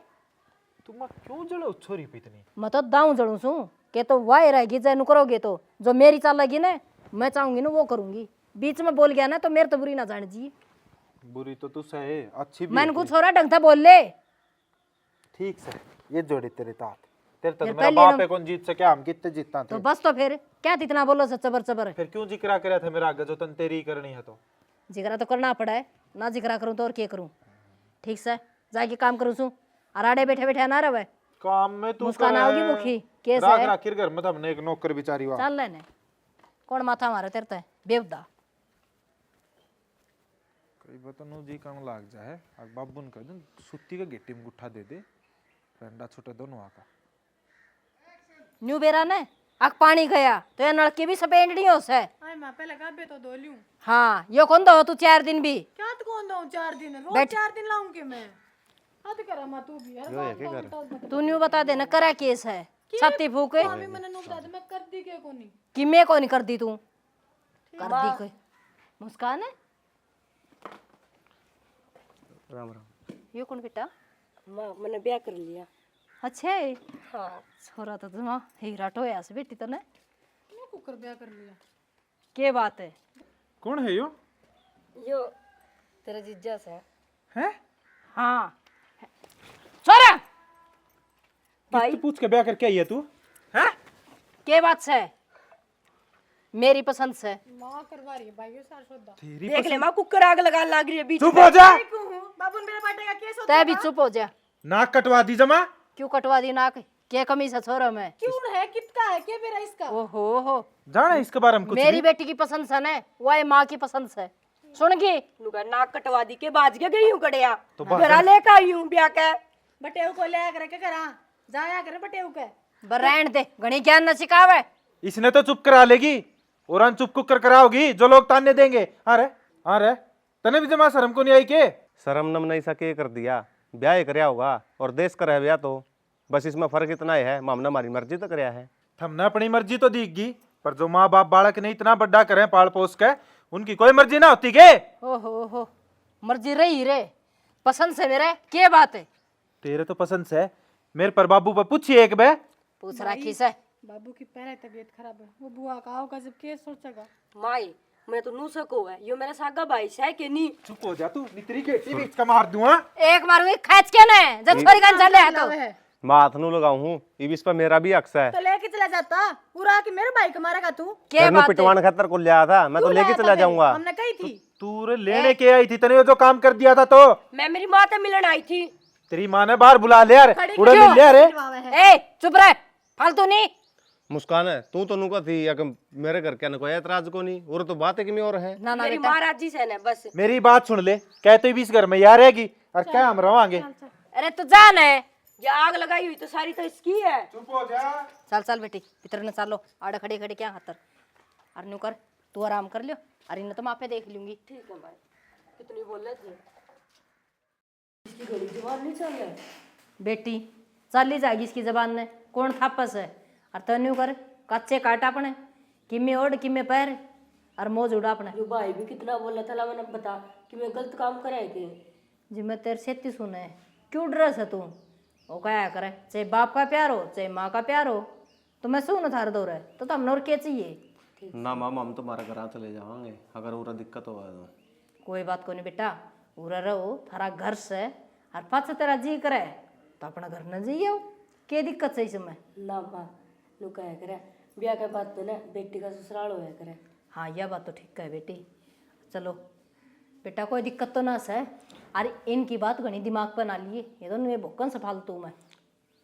Speaker 4: तुम क्यों जड़ो छोरी पे इतनी?
Speaker 1: मैं तो दाऊ जड़ू सू के तो वाह रहेगी जैनु करोगे तो जो मेरी चाल लगी ना मैं चाहूंगी ना वो करूंगी, बीच में बोल गया ना तो मेरे तो बुरी ना जान जी।
Speaker 4: बुरी तो तू सहे अच्छी भी
Speaker 1: मैंने कुछ छोरा ढंग से बोल ले।
Speaker 4: ठीक से ये जोड़ी तेरे तात तेरे तक
Speaker 1: फिर
Speaker 4: मेरा
Speaker 1: पहले
Speaker 4: बाप
Speaker 1: ना-
Speaker 4: है कौन जीत सके हम कितने जीतना
Speaker 1: तो
Speaker 4: थे।
Speaker 1: बस तो फिर क्या इतना बोलो सच चबर चबर,
Speaker 4: फिर क्यों जिक्रा करे थे मेरा आगे जो तन तेरी ही करनी है तो।
Speaker 1: जिगरा तो करना पड़ा है ना, जिगरा करूँ तो और क्या करूँ। ठीक से जाके काम करूँ सू, अराड़े बैठे बैठे ना रहे
Speaker 4: काम में तू
Speaker 1: मुस्कान
Speaker 4: करे।
Speaker 1: आओगी मुखी केस
Speaker 4: राग
Speaker 1: है।
Speaker 4: राखिर घर में तो हमने एक नौकर बिचारी वहाँ
Speaker 1: चल लेने कौन माथा मारे तेरे ते बेवदा।
Speaker 4: कई बतनू जी कम लाग जाए और बाबून कह दूं सुत्ती का गिट्टी में गुट्ठा दे दे पेंडा छोटे दोनों आका।
Speaker 1: न्यू बेरा ने आग पानी गया तो ये नलकी भी सपेंड नहीं हो से।
Speaker 2: आई माँ पहले गाबे तो धो लूं।
Speaker 1: हाँ यो कौन दो तू 4 दिन भी
Speaker 2: क्या तो कौन दो 4 दिन रोज
Speaker 1: बैठ।
Speaker 2: 4 दिन लाऊंगी मैं। हद करा माँ तू भी यार
Speaker 1: तू न्यू बता देना करा केस है छत्ती फूके
Speaker 2: मम्मी मैंने नु बता दे मैं कर दी के कोनी।
Speaker 1: कि मैं को नहीं कर दी तू कर दी कोई मुस्कान है।
Speaker 6: राम राम।
Speaker 1: यो कौन बेटा?
Speaker 5: माँ मैंने ब्याह कर लिया।
Speaker 1: अच्छा है
Speaker 5: हाँ
Speaker 1: छोरा तो तुम हीरा टोया से बेटी तो ने
Speaker 2: मैं कुकर ब्याह कर लिया।
Speaker 1: के बात है?
Speaker 4: कौन है यो?
Speaker 5: यो तेरा जीजा से
Speaker 4: हैं?
Speaker 1: हाँ छोरा
Speaker 4: भाई पूछ के ब्याह करके आई है तू? हैं?
Speaker 1: के बात से मेरी पसंद से
Speaker 2: माँ करवा रही है भाई ये सार सोदा।
Speaker 4: तेरी
Speaker 5: देख ले माँ कुकर आग लगा लाग रही है बीच
Speaker 4: चुप हो जा।
Speaker 2: बाबू मेरे बेटे का केस होता
Speaker 1: तै भी चुप हो जा।
Speaker 4: नाक कटवा दी जमा।
Speaker 1: क्यों कटवा दी नाक? के कमी से छोरा मैं?
Speaker 2: क्यों है कितना है के मेरा इसका।
Speaker 1: ओहो हो
Speaker 4: जाना इसके बारे में कुछ
Speaker 1: मेरी बेटी की पसंद से ने वो है माँ की पसंद से सुन की
Speaker 5: नुका नाक कटवा दी के बाज के गई हूँ कड़िया
Speaker 4: तो
Speaker 5: घरा लेकर आई हूँ ब्याह के।
Speaker 2: बटेऊ को ले कर के करा जाया करे बटेऊ के।
Speaker 1: बरैन दे घणी ज्ञान न सिखावे।
Speaker 4: इसने तो चुप करा लेगी और अन चुप कुकर कराओगी जो लोग ताने देंगे। अरे तने भी जमा शर्म को नहीं आई के?
Speaker 6: शर्म नम नहीं सके कर दिया, ब्याह ही करया होगा और देश का रह ब्याह तो बस इसमें फर्क इतना ही है मामना हमारी मर्जी तो करया है।
Speaker 4: हमने अपनी मर्जी तो दीगी पर जो माँ बाप बालक ने इतना बड़ा करे पाल पोस के उनकी कोई मर्जी ना होती के?
Speaker 1: ओहो हो मर्जी रही रे पसंद से मेरे के बात है?
Speaker 4: तेरे तो पसंद से मेरे पर बाबू पर पूछिए एक बे।
Speaker 1: पूछ रखी से
Speaker 2: बाबू की पहले तबीयत खराब है वो बुआ का होगा जब केस सोचेगा।
Speaker 5: माई मैं तो नू सको है यो मेरा सागा भाई है कि नहीं।
Speaker 4: चुप हो जा तू नितरी के बीच का मार दूं। हाँ
Speaker 1: एक मारूंगी खींच के ने जब छोरी का चले है तो
Speaker 6: मैं हाथ नू लगाऊ हूँ इस पर मेरा भी अक्स है।
Speaker 2: तो लेके चला जाता पूरा कि मेरे भाई को मारेगा तू।
Speaker 1: के
Speaker 6: तेरे
Speaker 1: बात है?
Speaker 6: पिटवान खतर को लिया था मैं तो
Speaker 2: क्यों
Speaker 6: लेके
Speaker 2: लाया
Speaker 6: चला
Speaker 2: था
Speaker 6: जाऊंगा।
Speaker 2: फिर? हमने कही थी
Speaker 4: तू रे लेने के आई थी तने जो काम कर दिया था तो
Speaker 5: मैं मेरी माँ से मिलन आई थी।
Speaker 4: तेरी माँ ने बाहर बुला लिया रे
Speaker 2: खड़ी
Speaker 4: उड़े
Speaker 2: क्यों?
Speaker 4: मिल लिया रे।
Speaker 1: ए चुप रह फालतू नहीं।
Speaker 6: मुस्कान है तू तो नुका थी या कि मेरे घर क्या न कोई एतराज को नहीं और तो बात है कि मैं और है।
Speaker 1: ना ना
Speaker 5: मेरी
Speaker 1: बेटा
Speaker 5: महाराज जी से न बस।
Speaker 4: मेरी बात सुन ले कहते भी इस घर में यार रहेगी और क्या हम रवांगे।
Speaker 1: अरे तू जान है
Speaker 5: ये आग लगाई हुई तो सारी तो इसकी है।
Speaker 4: चुप हो जा।
Speaker 1: चल चल बेटी भीतर ने चलो आड़े खड़े खड़े क्या खातर और न्यू कर तू आराम कर लियो अरे इन्हें तो मापे देख लूंगी।
Speaker 5: ठीक है भाई कितनी बोल रहे थे इसकी घड़ी जवान नहीं चल रहा।
Speaker 1: बेटी चल ही जाएगी इसकी जबान ने कौन थापस है और तन्यू कर कच्चे काटा अपने किमे ओढ़ किमे पैर और मोज उड़ा अपने।
Speaker 5: जो भाई भी कितना बोला था मैंने बता कि मैं गलत काम करे कि
Speaker 1: जी मैं तेरे से सुने क्यों ड्रेस है तू वो क्या करे चाहे बाप का प्यार हो चाहे माँ का प्यार हो तो मैं सुन थार दो रहे तो हम नौर के चाहिए
Speaker 6: ना मामा हम तुम्हारा घर चले जाएंगे अगर उरा दिक्कत होगा तो।
Speaker 1: कोई बात को नहीं बेटा उरा रहो थारा घर से और पाछे तेरा जी करे तो अपना घर न जाइए के दिक्कत से इसमें।
Speaker 5: ना माँ नु कहे करे ब्याह के बाद तो ना बेटी का ससुराल होया करे।
Speaker 1: हाँ यह बात तो ठीक है बेटी चलो बेटा कोई दिक्कत तो ना है अरे इनकी बात घनी दिमाग पर ना लिए ये तो ये भोकन से फालतू मैं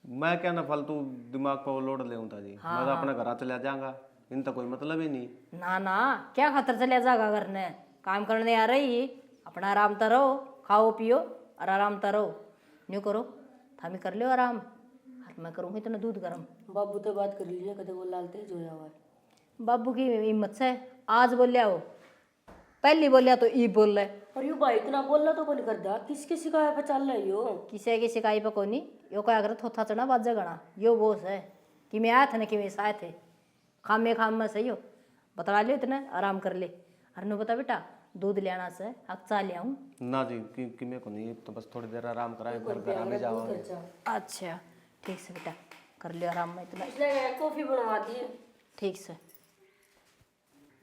Speaker 6: मैं क्या ना फालतू दिमाग पर लोड ले था जी मैं तो अपने घर चला जाऊंगा इनका कोई मतलब ही नहीं।
Speaker 1: ना ना, क्या खतर चले जागा करने, काम करने आ रही, अपना आराम तो रहो, खाओ पियो और आराम तो रहो। न्यू करो, थामी कर लो आराम, और मैं करूँगी इतना दूध गर्म।
Speaker 5: बाबू तो बात कर लीजिए, कदे वो लाल तेज होया हुआ है।
Speaker 1: बाबू की हिम्मत से आज बोलिया हो, पहली बोलिया तो ई बोल रहे,
Speaker 5: और यू भाई इतना बोलना तो कौन करता, किसके शिकायत पे चल रहा है यो?
Speaker 1: किसी की शिकाई पे कोनी, यो क्या करे थोथा चढ़ा बाजा गणा, यो बोस है कि मैं आया था ना कि मैं आए थे, खाम में सही हो, बता लियो इतना आराम कर ले। अरे नो बता बेटा, दूध ले आना से अब चा ले आऊँ।
Speaker 6: ना जी कि मैं को नहीं, तो बस थोड़ी देर आराम कराए, फिर घर में जाओगे।
Speaker 1: अच्छा ठीक से बेटा, कर लियो आराम में इतना,
Speaker 5: इसलिए कॉफी बनवा दी।
Speaker 1: ठीक से।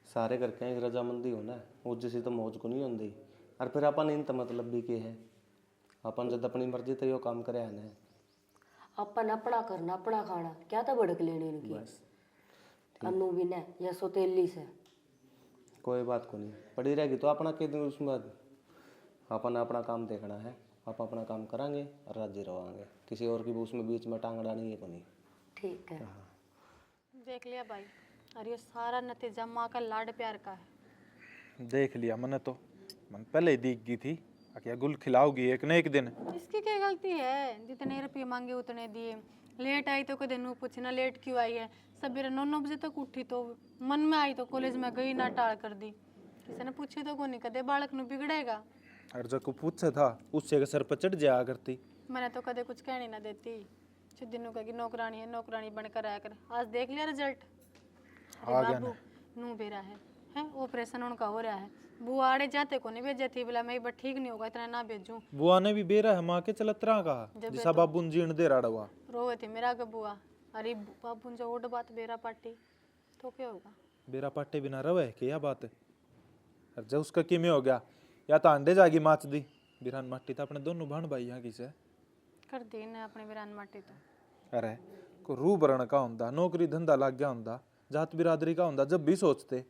Speaker 6: सारे करके एक रजामंदी होना, वो जैसी तो मौज को नहीं होती। और फिर अपन इन तो मतलब भी के है, अपन जब अपनी मर्जी तो यो काम करे है ना।
Speaker 5: अपन अपना करना, अपना खाना, क्या था भड़क लेने इनकी। अनु भी ने या सोतेली से
Speaker 6: कोई बात को नहीं, पड़ी रहेगी तो अपना के दिन उसमें अपन अपना काम देखना है, आप अपना काम करांगे और राजी रहोगे, किसी और की भी उसमें बीच में टांग अड़ानी है को नहीं।
Speaker 5: ठीक है।
Speaker 2: देख लिया भाई, और ये सारा नतीजा माँ का लाड प्यार का है।
Speaker 4: देख लिया मैंने तो, मन पहले ही दिख गई थी, क्या गुल खिलाओगी एक न एक दिन।
Speaker 2: इसकी क्या गलती है, जितने रुपये मांगे उतने दिए। लेट आई तो कदे नू पूछना लेट क्यों आई है, सवेरे 9 बजे तक उठी तो मन में आई तो कॉलेज में गई ना, टाल कर दी। किसी ने पूछे तो को नहीं, कदे बालक नू बिगड़ेगा।
Speaker 4: और जब को पूछा था उससे के सर पर चढ़ जाया करती।
Speaker 2: मैंने तो कदे कुछ कहनी ना देती, दिनों कहेगी नौकरानी है, नौकरानी बनकर आया कर। आज देख लिया रिजल्ट, बाबू नू बेरा है ऑपरेशन उनका हो रहा है। बुआ आड़े जाते को नहीं भेजे थी, बोला मैं बट ठीक नहीं होगा इतना ना भेजूं।
Speaker 4: बुआ ने भी बेरा है माँ के चलतरा कहा, जिसा बाबू जीण दे रहा हुआ
Speaker 2: रोवे थी मेरा के बुआ, अरे बाबू जो ओड बात बेरा पार्टी तो क्या होगा।
Speaker 4: बेरा पाटे बिना रवे के या बात है। और जब उसका किमे हो गया, या तो अंडे जागी माच दी बिरान माटी, तो अपने दोनों भाण भाई यहाँ की से
Speaker 2: कर दी ने अपने बिरान माटी तो।
Speaker 4: अरे को रू बरण का होंदा, नौकरी धंधा लग गया होंदा, जात बिरादरी का होंदा, जब भी सोचते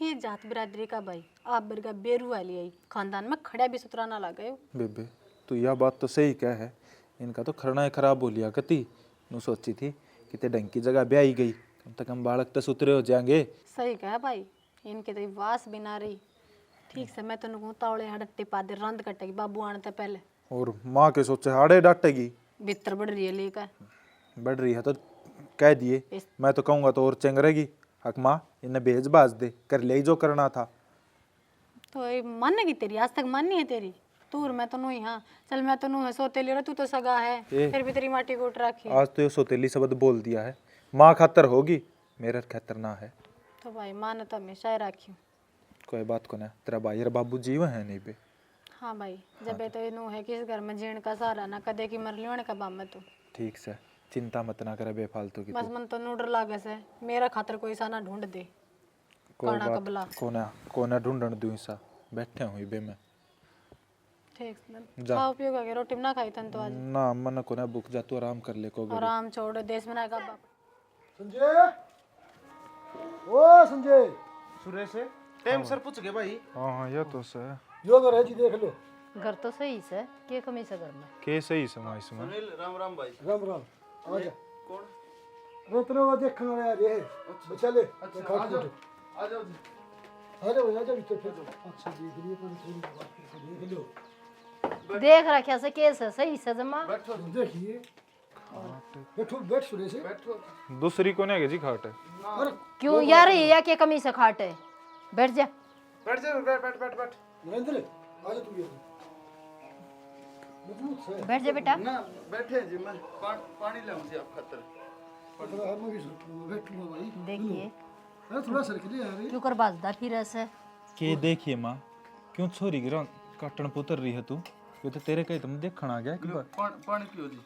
Speaker 2: ये जात बिरादरी का भाई, आप बरगा बेरू वाली आई, खानदान में खड़ा भी सुतरा ना लग गए।
Speaker 4: बेबे तू यह बात तो सही कह है, इनका तो खरना खराब हो लिया कती। नू सोची थी कि ढंग की जगह ब्याही गई, कम से कम बालक तो सुतरे हो जाएंगे।
Speaker 2: सही कहा भाई, इनके तो वास भी ना रही। ठीक से मैं तो कहूँ तावड़े हड़ट्टे पा दे, रंद कटेगी बाबू आने से पहले।
Speaker 4: और माँ के सोचे हाड़े डांटेगी,
Speaker 2: भीतर बढ़ रही है लेकर।
Speaker 4: बढ़ रही है तो कह दिए, मैं तो कहूँगा तो और चेंगरेगी। हक माँ इन्हें भेज बाज दे, कर ले जो करना था।
Speaker 2: तो ये मानेगी तेरी, आज तक मानी है तेरी तूर। मैं तो नू ही, हाँ चल मैं तो नू है सोते ले रहा, तू तो सगा है, फिर भी तेरी माटी को उठ रखी।
Speaker 4: आज तो ये सोतेली शब्द बोल दिया है, माँ खातर होगी, मेरा खातर ना है।
Speaker 2: तो भाई माँ ने तो हमेशा ही रखी।
Speaker 4: कोई बात को ना, तेरा भाई और बाबू जीव है नहीं बे।
Speaker 2: हाँ भाई, जब तो नू है किस घर में जीण का सहारा ना, कदे की मर लियोने का बाम में तो।
Speaker 4: ठीक से चिंता मत ना करे बेफालतू की।
Speaker 2: बस मन तो नूडर लागे से मेरा खातर कोई सा ना ढूंढ दे। काना कबला
Speaker 4: कोना ढूंढन दूं सा, बैठे हुई बे मैं।
Speaker 2: ठीक से खाओ पियो के रोटी ना खाई तन तो आज।
Speaker 4: ना मन को ना भूख जा, तू आराम कर ले को घड़ी।
Speaker 2: आराम छोड़, देश में ना का बाप।
Speaker 7: संजय, ओ संजय,
Speaker 6: सुरेश टाइम सर पूछ गए भाई।
Speaker 4: हाँ ये तो से
Speaker 7: जो घर है जी देख लो।
Speaker 1: घर तो सही से, के कमी से घर में
Speaker 4: के सही समय इसमें।
Speaker 3: राम राम भाई।
Speaker 7: राम राम। आजा।
Speaker 3: कौन?
Speaker 7: अरे तेरे वो देखने वाले आ रहे हैं। चले।
Speaker 3: अच्छा आ जाओ आ जाओ जी।
Speaker 7: आ जाओ आ जाओ भीतर फिर। अच्छा देख लिए पर थोड़ी बात देख लो।
Speaker 1: देख रखा से केस है सही से जमा।
Speaker 3: बैठो
Speaker 7: देखिए। बैठो बैठ सुरेश।
Speaker 3: बैठो।
Speaker 4: दूसरी कोने के जी खाट है।
Speaker 7: अरे
Speaker 1: क्यों यार, ये के कमी से खाट है, बैठ जा।
Speaker 3: बैठ जा, बैठ।
Speaker 7: नरेंद्र आ जा तू ये। मजबूत से।
Speaker 1: बैठ जा बेटा।
Speaker 3: ना बैठे जी, मैं पानी लाऊं जी आप खातर।
Speaker 7: थोड़ा हम भी बैठूंगा भाई।
Speaker 1: देखिए
Speaker 7: अरे थोड़ा सर के लिए आ रही।
Speaker 1: क्यों कर बाजदा फिर ऐसे।
Speaker 4: के देखिए माँ, क्यों छोरी गिरा काटन पुतर रही है तू। ये तो तेरे कहीं तुम देखना आ गया एक बार।
Speaker 3: पानी पियो जी।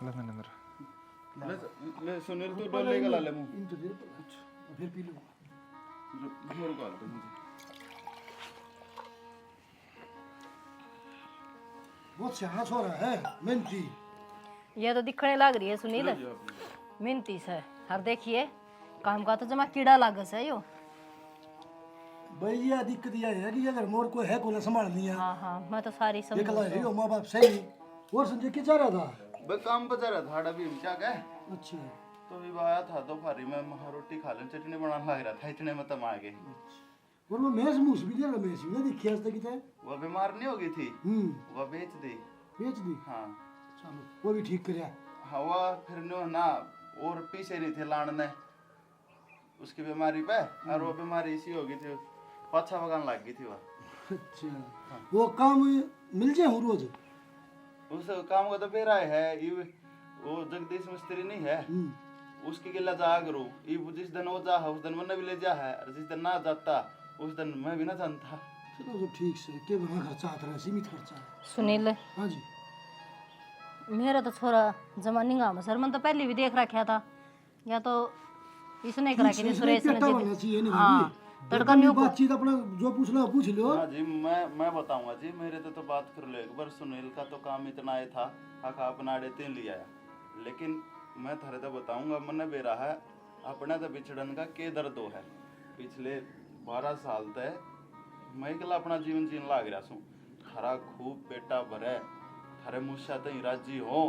Speaker 4: ले मैंने मेरा
Speaker 3: ले सुनील तू डोले का ला ले मुंह।
Speaker 7: इन तो देर पर फिर पी लो।
Speaker 3: जोर का दे मुझे।
Speaker 7: बहुत सियाना छोरा है, मेहनती।
Speaker 1: ये तो दिखने लग रही है सुनील, मिनती से। हर देखिए काम का तो जमा कीड़ा लागस है यो।
Speaker 7: भैया दिक्कत यह है कि अगर मोर को है को ना संभाल लिया।
Speaker 1: हाँ हाँ, मैं तो सारी
Speaker 7: ये कला
Speaker 1: समझ।
Speaker 7: है यो माँ बाप सही। और संजय क्या चाह रहा था?
Speaker 8: बे काम पर जा रहा था अभी क्या कहे
Speaker 7: अच्छा
Speaker 8: तो भी आया था दोपहरी में महा रोटी खा लें चटनी बनाने लग रहा था इतने में तम आ गए
Speaker 7: और वो मैच मूस भी दे रहा मैच भी ना देखी आज तक कितना
Speaker 8: वो बीमार नहीं हो गई थी वो बेच दी
Speaker 7: बेच दी
Speaker 8: हाँ
Speaker 7: चलो वो भी ठीक करया
Speaker 8: हवा फिर नो ना और पीछे नहीं थे लाण ने उसकी बीमारी पे और वो बीमारी इसी हो गई थी पाछा भगान लग गई थी वो
Speaker 7: अच्छा वो काम मिल जाए हूँ रोज
Speaker 8: उस काम को तो बेरा है ये वो जगदीश मिस्त्री नहीं है उसकी गिला जा करो ये जिस दिन वो जा है उस दिन मैंने भी ले जा है और जिस दिन ना जाता उस दिन मैं भी ना जानता
Speaker 7: चलो तो ठीक से के बना खर्चा आता है सीमित खर्चा है
Speaker 1: सुनील
Speaker 7: हाँ जी
Speaker 1: मेरा तो छोरा जमानी गाँव सर मन तो पहले भी देख रखा था या तो इसने करा के सुरेश ने
Speaker 7: बनना चाहिए नहीं
Speaker 1: हाँ तड़का
Speaker 7: तड़का
Speaker 1: न्यू
Speaker 7: बातचीत अपना जो पूछना हो पूछ लो
Speaker 8: हाँ जी मैं बताऊंगा जी मेरे तो बात कर लो एक बार सुनील का तो काम इतना ही था काका अपना आड़े तीन लिया है लेकिन मैं थारे तो बताऊंगा मैंने बेरा है अपने तो बिछड़न का के दर्द हो है पिछले 12 साल तक मैं अकेला अपना जीवन जीन लाग रहा हूँ थारा खूब पेटा भरे थारे मुझसे तो राजी हो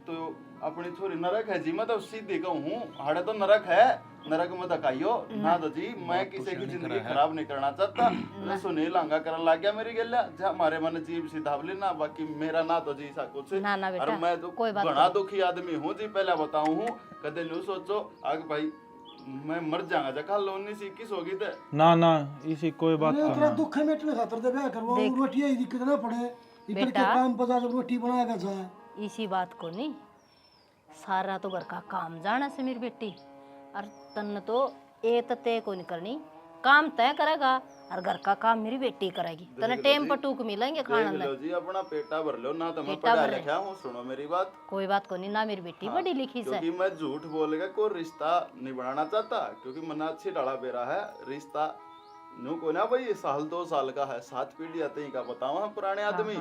Speaker 8: तो अपनी थोड़ी नरक है जी मैं तो सीधी कहूँ हाड़े तो नरक है नरक में धकाइयो ना तो जी मैं किसी की जिंदगी खराब नहीं करना चाहता मैं सुनील हंगा करने लग गया मेरी गल जहाँ हमारे मन जीव सी धावली ना बाकी मेरा ना तो जी सा कुछ
Speaker 1: ना ना बेटा
Speaker 8: और मैं तो
Speaker 1: कोई बात
Speaker 8: बड़ा दुखी आदमी हूँ जी पहले बताऊँ हूँ कदे न्यू सोचो आगे भाई मैं मर जाऊंगा जखा लोनी सी किस होगी ते
Speaker 4: ना इसी कोई बात
Speaker 7: अरे
Speaker 4: का
Speaker 7: तेरा दुख है मिटने खातर दे ब्याह करवा रोटी ही दिक्कत ना पड़े इधर के काम पर जा जब रोटी बनाएगा जा
Speaker 1: इसी बात को नहीं सारा तो घर का काम जाना से मेरी बेटी और तन तो ए तय को नहीं करनी काम तय करेगा और घर का काम मेरी बेटी करेगी तने टेम पर टूक मिलेंगे खाना
Speaker 8: देख
Speaker 1: में
Speaker 8: लो जी अपना पेटा भर लो ना तो मैं
Speaker 1: पेटा
Speaker 8: पढ़ा
Speaker 1: भर
Speaker 8: लिखा हूँ सुनो मेरी बात
Speaker 1: कोई बात को नहीं ना मेरी बेटी बड़ी लिखी से
Speaker 8: क्योंकि मैं झूठ बोलेगा कोई रिश्ता नहीं बनाना चाहता क्योंकि मना अच्छी डाला बेरा है रिश्ता न्यू को ना भाई 1-2 साल का है 7 पीढ़ी आते ही का बताओ हम पुराने आदमी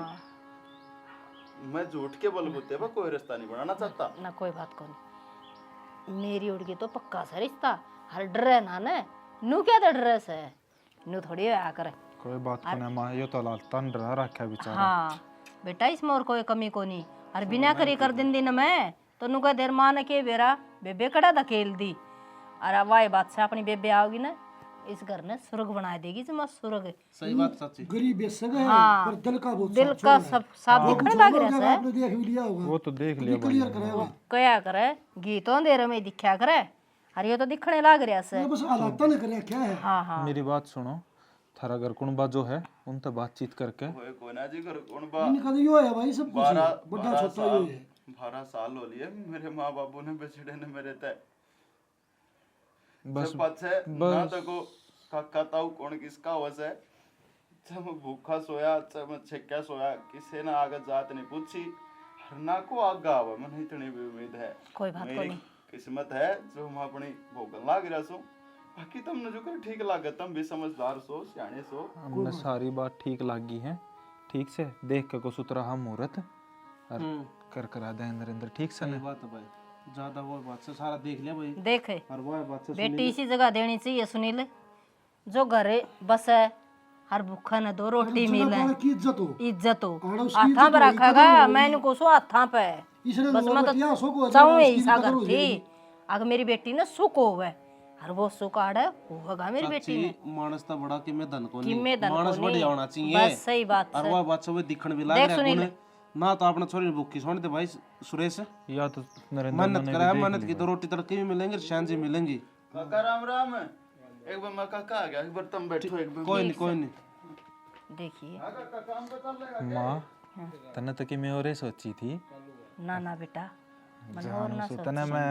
Speaker 8: मैं झूठ के बलबूते पर कोई रिश्ता नहीं बनाना चाहता
Speaker 1: ना कोई बात को नहीं मेरी उड़गी तो पक्का सा रिश्ता हर डर ना ने नू क्या डर से नू थोड़ी आ करे
Speaker 4: कोई बात को ना मां यो तो लाल तंड रहा रखा बेचारा
Speaker 1: हाँ बेटा इसमें और कोई कमी को नहीं और बिना करी कर दिन मैं तो नु देर मान के बेरा बेबे कड़ा धकेल दी और अब वाई बात से अपनी बेबे आओगी ना इस घर ने स्वर्ग बना देगी जमा स्वर्ग
Speaker 6: सही बात सच्ची
Speaker 7: गरीब बेसग है
Speaker 1: हाँ,
Speaker 7: पर दिल का बहुत
Speaker 1: दिल का सब साफ दिखने लग रहा है
Speaker 7: आपने देख भी लिया होगा
Speaker 4: वो तो देख लिया
Speaker 7: क्लियर कराएगा
Speaker 1: क्या करे गीतों देर में दिखा करे और ये तो दिखने लग रहा है
Speaker 7: बस हालात ने करे क्या है
Speaker 1: हाँ हाँ
Speaker 4: मेरी बात सुनो थारा घर कुणबा जो है उनसे बातचीत करके
Speaker 8: कोई कोई ना जी घर कौन बा
Speaker 7: इनका तो यो है भाई सब कुछ
Speaker 8: 12
Speaker 7: बड़ा छोटा यो है
Speaker 8: 12 साल हो लिए मेरे माँ बाबू ने बेचड़े ने मेरे तय
Speaker 4: बस
Speaker 8: जब पाछे ना तो को काका ताऊ कौन किसका वस है जब भूखा सोया जब छक्का सोया किसी ने आगे जात नहीं पूछी हर ना को आगा आवा मन इतनी भी उम्मीद है
Speaker 1: कोई बात को
Speaker 8: मेरी
Speaker 1: नहीं
Speaker 8: किस्मत है जो हम अपनी भोगन लाग रहा सो बाकी तुमने जो कर ठीक लागे तुम भी समझदार सो सियाने सो
Speaker 4: हमने सारी बात ठीक लागी है ठीक से देख के को सुतरा हम मुहूर्त और कर करा दे अंदर अंदर ठीक से
Speaker 6: सही बात है भाई ज्यादा वो बात से सारा देख लिया भाई
Speaker 1: देखे
Speaker 6: और वो बात से
Speaker 1: बेटी इसी जगह देनी चाहिए सुनील जो घरे बस है हर भूखा न दो रोटी मिले
Speaker 7: की इज्जत हो
Speaker 1: इज्जत हो
Speaker 7: और उसकी
Speaker 1: हाथा पर
Speaker 7: इज्जत होगी,
Speaker 1: रखेगा
Speaker 7: कदर
Speaker 1: मैंने को सो हाथा पे
Speaker 7: इसने
Speaker 1: बस मैं
Speaker 7: यहाँ सो को
Speaker 1: तो चाहूँ
Speaker 7: उसकी
Speaker 1: ऐसा
Speaker 7: कदर हो
Speaker 1: करती अगर मेरी बेटी ने सुख होवे और वो सुख आड़े होगा मेरी बेटी ने
Speaker 6: मानस ता बड़ा कि मैं धन को
Speaker 1: कि
Speaker 6: नहीं
Speaker 1: मैं धन को
Speaker 6: मानस
Speaker 1: नहीं।
Speaker 6: बढ़िया होना चाहिए
Speaker 1: बस सही बात
Speaker 6: और
Speaker 1: है
Speaker 6: वो बात से वो दिखण भी लग
Speaker 1: देख
Speaker 6: रहा है
Speaker 1: सुनील।
Speaker 6: गुण ना तो अपना छोरी भूखी सोने दे भाई सुरेश
Speaker 4: या तो नरेंद्र
Speaker 6: मेहनत करा है मेहनत की तो रोटी तड़के भी मिलेंगे शान जी मिलेंगी
Speaker 8: काका राम राम एक बार मैं काका आ गया एक बार तुम बैठो एक बार
Speaker 6: कोई नहीं
Speaker 1: देखिए
Speaker 8: काका काम पे चल लेगा
Speaker 4: माँ तने तो कि मैं और सोची थी
Speaker 1: ना ना बेटा मन और ना सोच
Speaker 4: तने मैं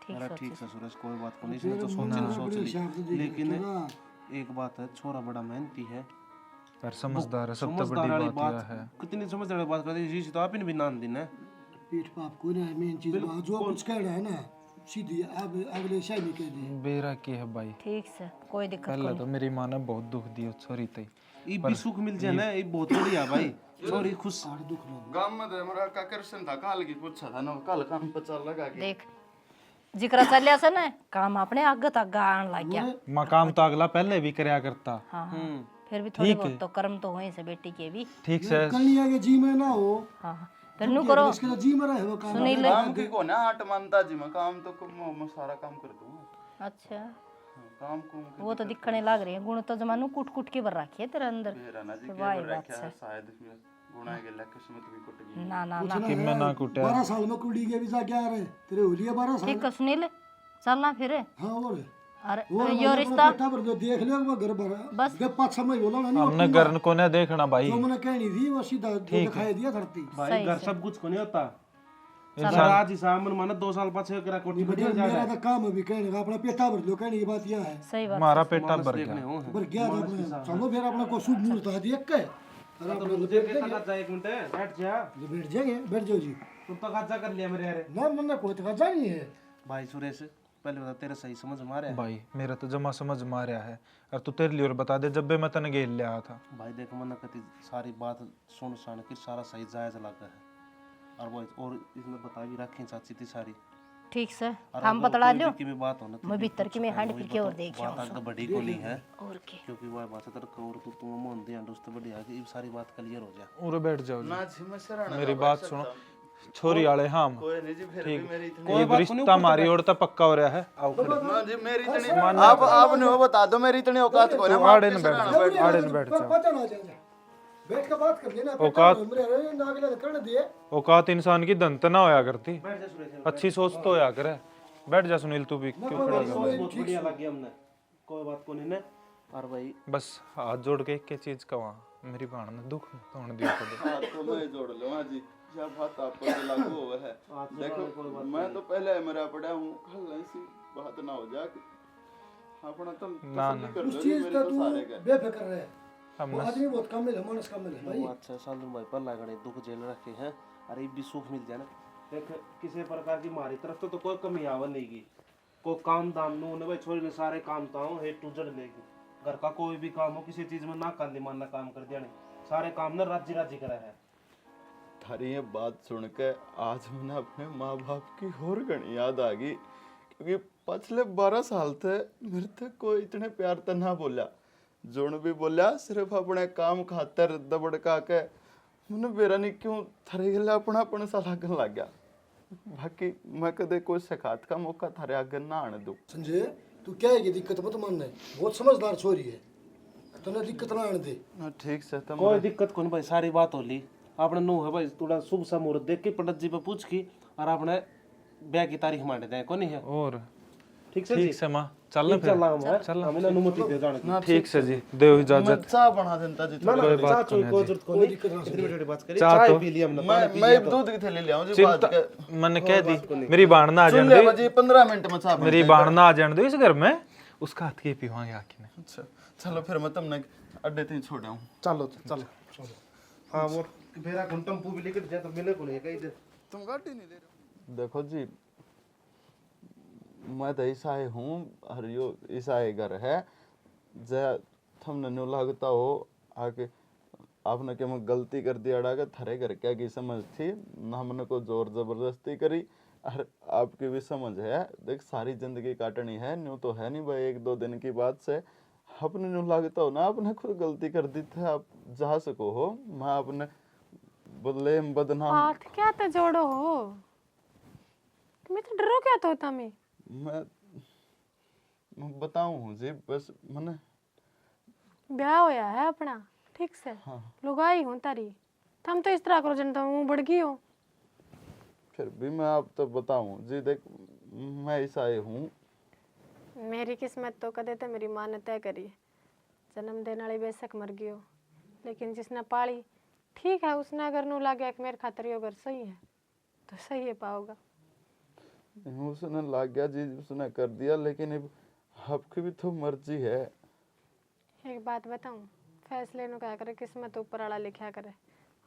Speaker 1: ठीक
Speaker 6: अरे
Speaker 1: सोच
Speaker 6: ठीक है सुरेश कोई बात को नहीं इसने तो सोची ना सोच ली लेकिन एक बात है छोरा बड़ा मेहनती है
Speaker 4: पर समझदार है सब तो
Speaker 6: समझदार
Speaker 4: बड़ी
Speaker 6: वाली
Speaker 4: बात
Speaker 6: बात
Speaker 4: यह है
Speaker 6: कितनी समझदार वाली बात करती है इसी तो आप ही ने भी नाम दी ना
Speaker 7: पेट पाप को ना मेन चीज बात जो कुछ कह रहा है ना सीधी अब अगले शायद नहीं कह दे
Speaker 4: बेरा की है भाई
Speaker 1: ठीक से कोई दिक्कत
Speaker 4: पहले तो मेरी माँ ने बहुत दुख दिया छोरी तई
Speaker 6: ये भी सुख मिल जाए ना ये बहुत बढ़िया भाई छोरी खुश
Speaker 7: सारे दुख लो
Speaker 8: गांव में तो मेरा का कृष्ण था काल की पूछा था ना कल काम पे चल लगा के
Speaker 1: देख जिक्र चलिया से ना काम अपने आगे तक आन लग गया
Speaker 4: माँ काम तो अगला पहले भी करया करता
Speaker 1: हाँ हाँ फिर भी थोड़ी बहुत तो कर्म तो हुए से बेटी के भी
Speaker 4: ठीक से
Speaker 7: कल आगे जी में ना हो
Speaker 1: हाँ हाँ फिर नू करो
Speaker 7: इसके लिए जी मरा है वो काम
Speaker 1: सुनील
Speaker 8: काम की को ना आट मानता जी मैं काम तो मैं सारा काम कर दूंगा।
Speaker 1: अच्छा
Speaker 8: काम को
Speaker 1: वो तो दिखने लग रही है गुण तो जमानू कुट कुट के भर रखी है तेरे अंदर
Speaker 8: मेरा ना जी
Speaker 1: तो
Speaker 8: के
Speaker 1: वाही
Speaker 8: बर
Speaker 1: बात
Speaker 8: रखा
Speaker 1: से
Speaker 8: है शायद किस्मत भी कुट गई।
Speaker 1: ना ना ना
Speaker 4: कि मैं ना कुटे
Speaker 7: 12 साल में कुड़ी के भी जाके आ रहे तेरे हो लिए 12 साल।
Speaker 1: ठीक है सुनील चलना फिर
Speaker 7: हाँ और
Speaker 1: अरे
Speaker 7: वो
Speaker 1: यो रिश्ता
Speaker 7: बेटा पर जो देख लियो वो घर भरा
Speaker 1: बस।
Speaker 7: जब 5 समय बोला ना
Speaker 4: हमने घर को नहीं देखना भाई।
Speaker 7: जो मैंने कहनी थी वो सीधा जो दिखाई दिया धरती।
Speaker 6: भाई घर सब कुछ को नहीं होता इंसान आज ही सामने माना 2 साल पाछे करा कोठी
Speaker 7: बढ़िया मेरा तो काम है भी कहने का अपना पेटा भर लो कहने की बात यह है
Speaker 1: सही बात
Speaker 4: हमारा पेटा भर गया।
Speaker 7: पर क्या था अपने चलो फिर अपना को शुभ मुहूर्त है देख के अरे अपने
Speaker 6: मुझे कैसा करता 1 मिनट बैठ जा
Speaker 7: बैठ जाएंगे बैठ जाओ जी।
Speaker 6: तुम तो खर्चा कर लिया मेरे यार।
Speaker 7: ना मैंने कोई तो खर्चा नहीं है
Speaker 6: भाई सुरेश पहले बता तेरे सही समझ में आ रहा है?
Speaker 4: भाई मेरा तो जमा समझ में आ रहा है और तू तेरे लिए और बता दे जब भी मैं तने गेल ले आया था।
Speaker 6: भाई देख मना कती सारी बात सुन सान के सारा सही जायज लगा है और वो और इसमें बता भी रखें चाची थी सारी
Speaker 1: ठीक से
Speaker 6: और
Speaker 1: हम
Speaker 6: अगर
Speaker 1: बतला
Speaker 6: कोई
Speaker 1: लो
Speaker 6: भी की भी बात होना
Speaker 1: मैं भीतर की में हांड फिर के और देख
Speaker 6: बात आगे बड़ी को नहीं है
Speaker 1: और के
Speaker 6: क्योंकि वो बात है तेरे और तू मन दे उससे बड़ी आगे ये सारी बात क्लियर हो जाए।
Speaker 4: उरे बैठ जाओ जी।
Speaker 8: ना जी मैं सराहना
Speaker 4: मेरी बात सुनो छोरी वाले हाँ
Speaker 8: कोई नहीं जी फिर भी मेरी इतनी
Speaker 4: एक रिश्ता हमारी ओर तक पक्का हो रहा है। आओ खड़े
Speaker 8: ना जी मेरी इतनी आप ने वो बता दो मेरी इतनी औकात को ना
Speaker 4: आड़े न बैठ आड़े न बैठ जाओ।
Speaker 7: पता ना चल बैठ के बात कर लेना
Speaker 4: औकात
Speaker 7: मेरे नागले करने दिए
Speaker 4: औकात इंसान की दंत ना होया करती अच्छी सोच तो होया करे। बैठ जा सुनील तू भी क्यों खड़ा है?
Speaker 6: बहुत बढ़िया लगी हमने कोई बात को नहीं ने और भाई
Speaker 4: बस हाथ जोड़ के एक के चीज का वहाँ मेरी बाण ने दुख मत होने दिया कभी।
Speaker 8: हाथ तो मैं जोड़ लूँ जी जब बात आप पर लागू हुआ है। देखो मैं तो पहले मेरा पड़ा हूँ कल ऐसी बात ना हो जाए अपना तुम तसल्ली कर लो जी
Speaker 7: चीज
Speaker 8: मेरे
Speaker 7: का
Speaker 8: तो
Speaker 7: तू
Speaker 8: सारे का
Speaker 7: बेफिक्र रहे
Speaker 4: हम
Speaker 7: वो आदमी बहुत कामिल है मानस कामिल है भाई।
Speaker 6: अच्छा सालू भाई पर लागड़े दुख जेल रखे हैं अरे भी सुख मिल जाए ना देख किसी प्रकार की हमारी तरफ तो कोई कमी आवा नहीं की कोई काम दाम नो ने भाई छोरी ने सारे काम ताओ हे टू जड़ लेगी घर का कोई भी काम हो किसी चीज में ना कांदी मानना काम कर दिया नहीं सारे काम ना राजी राजी करा है।
Speaker 8: थारी ये बात सुन के आज मैंने अपने माँ बाप की और घनी याद आ गई क्योंकि पिछले 12 साल थे मेरे तक कोई इतने प्यार तो ना बोला जोन भी बोला सिर्फ अपने काम खातर दबड़का के मैंने बेरा नहीं क्यों थारे गले अपना सा लगन लग गया। बाकी मैं कदे कोई शिकायत का मौका थारे आगे ना आने दूं।
Speaker 7: संजय तू क्या है दिक्कत मत मानना बहुत समझदार छोरी है तने दिक्कत ना आने दे।
Speaker 8: ठीक से तुम
Speaker 6: कोई दिक्कत को नहीं भाई सारी बात हो ली आपने नो है भाई थोड़ा शुभ सा मुहूर्त देख के पंडित जी पे पूछ की और आपने ब्याह की तारीख मान दे को नहीं है
Speaker 4: और
Speaker 6: ठीक से जी
Speaker 4: ठीक से माँ चलना
Speaker 6: चल रहा हूं हमें अनुमति दे जाने की।
Speaker 4: ठीक से जी देव इजाजत।
Speaker 8: चाय बना देता जी
Speaker 6: ना ना चाय कोई जरूरत को नहीं इतनी बड़ी बात करी
Speaker 4: चाय
Speaker 6: चाय
Speaker 4: तो-
Speaker 6: पी लिया हमने
Speaker 8: मैं दूध की थैली ले आऊं जी बाद के
Speaker 4: मैंने कह दी मेरी बाण ना आ
Speaker 8: सुन
Speaker 4: जाने
Speaker 8: ले जी 15 मिनट में चाय
Speaker 4: मेरी बाण ना आ जाने दो इस घर में उसका हाथ के पीवांगे आके ने।
Speaker 8: अच्छा चलो फिर मैं तुमने अड्डे तीन छोड़ आऊं।
Speaker 6: चलो चलो हाँ वो मेरा टेम्पू भी लेकर जाए तो मिले को नहीं कहीं दे
Speaker 8: तुम गाड़ी नहीं ले रहे देखो जी मैं तो ईसाई हूँ और यो ईसाई घर है जय तुमने न्यू लगता हो आके आपने क्या मैं गलती कर दिया अड़ा के थारे घर क्या की समझ थी ना हमने को जोर जबरदस्ती करी और आपकी भी समझ है देख सारी जिंदगी काटनी है न्यू तो है नहीं भाई 1-2 दिन की बात से अपने न्यू लगता हो ना आपने खुद गलती कर दी थी आप जा सको हो मैं अपने बदले बदनाम
Speaker 2: हाथ क्या तो जोड़ो हो तुम्हें तो डरो क्या तो तमें
Speaker 8: मैं बताऊं जी बस मैंने
Speaker 2: ब्याह होया है अपना ठीक से
Speaker 8: हाँ
Speaker 2: लुगाई हूँ तारी थम तो इस तरह करो जनता हूँ बढ़ गई हो
Speaker 8: फिर भी मैं आप तो बताऊं जी देख मैं ईसाई हूँ
Speaker 2: मेरी किस्मत तो कदे तो मेरी माँ ने तय करी जन्म देने वाली बेशक मर गई हो लेकिन जिसने पाली ठीक है उसने अगर नू लगे कि मेरे खातर ये अगर सही है तो सही है पाओगा
Speaker 8: उसने लग गया जी उसने कर दिया लेकिन अब आपकी भी तो मर्जी है।
Speaker 2: एक बात बताऊं फैसले नु क्या करे किस्मत ऊपर वाला लिखा करे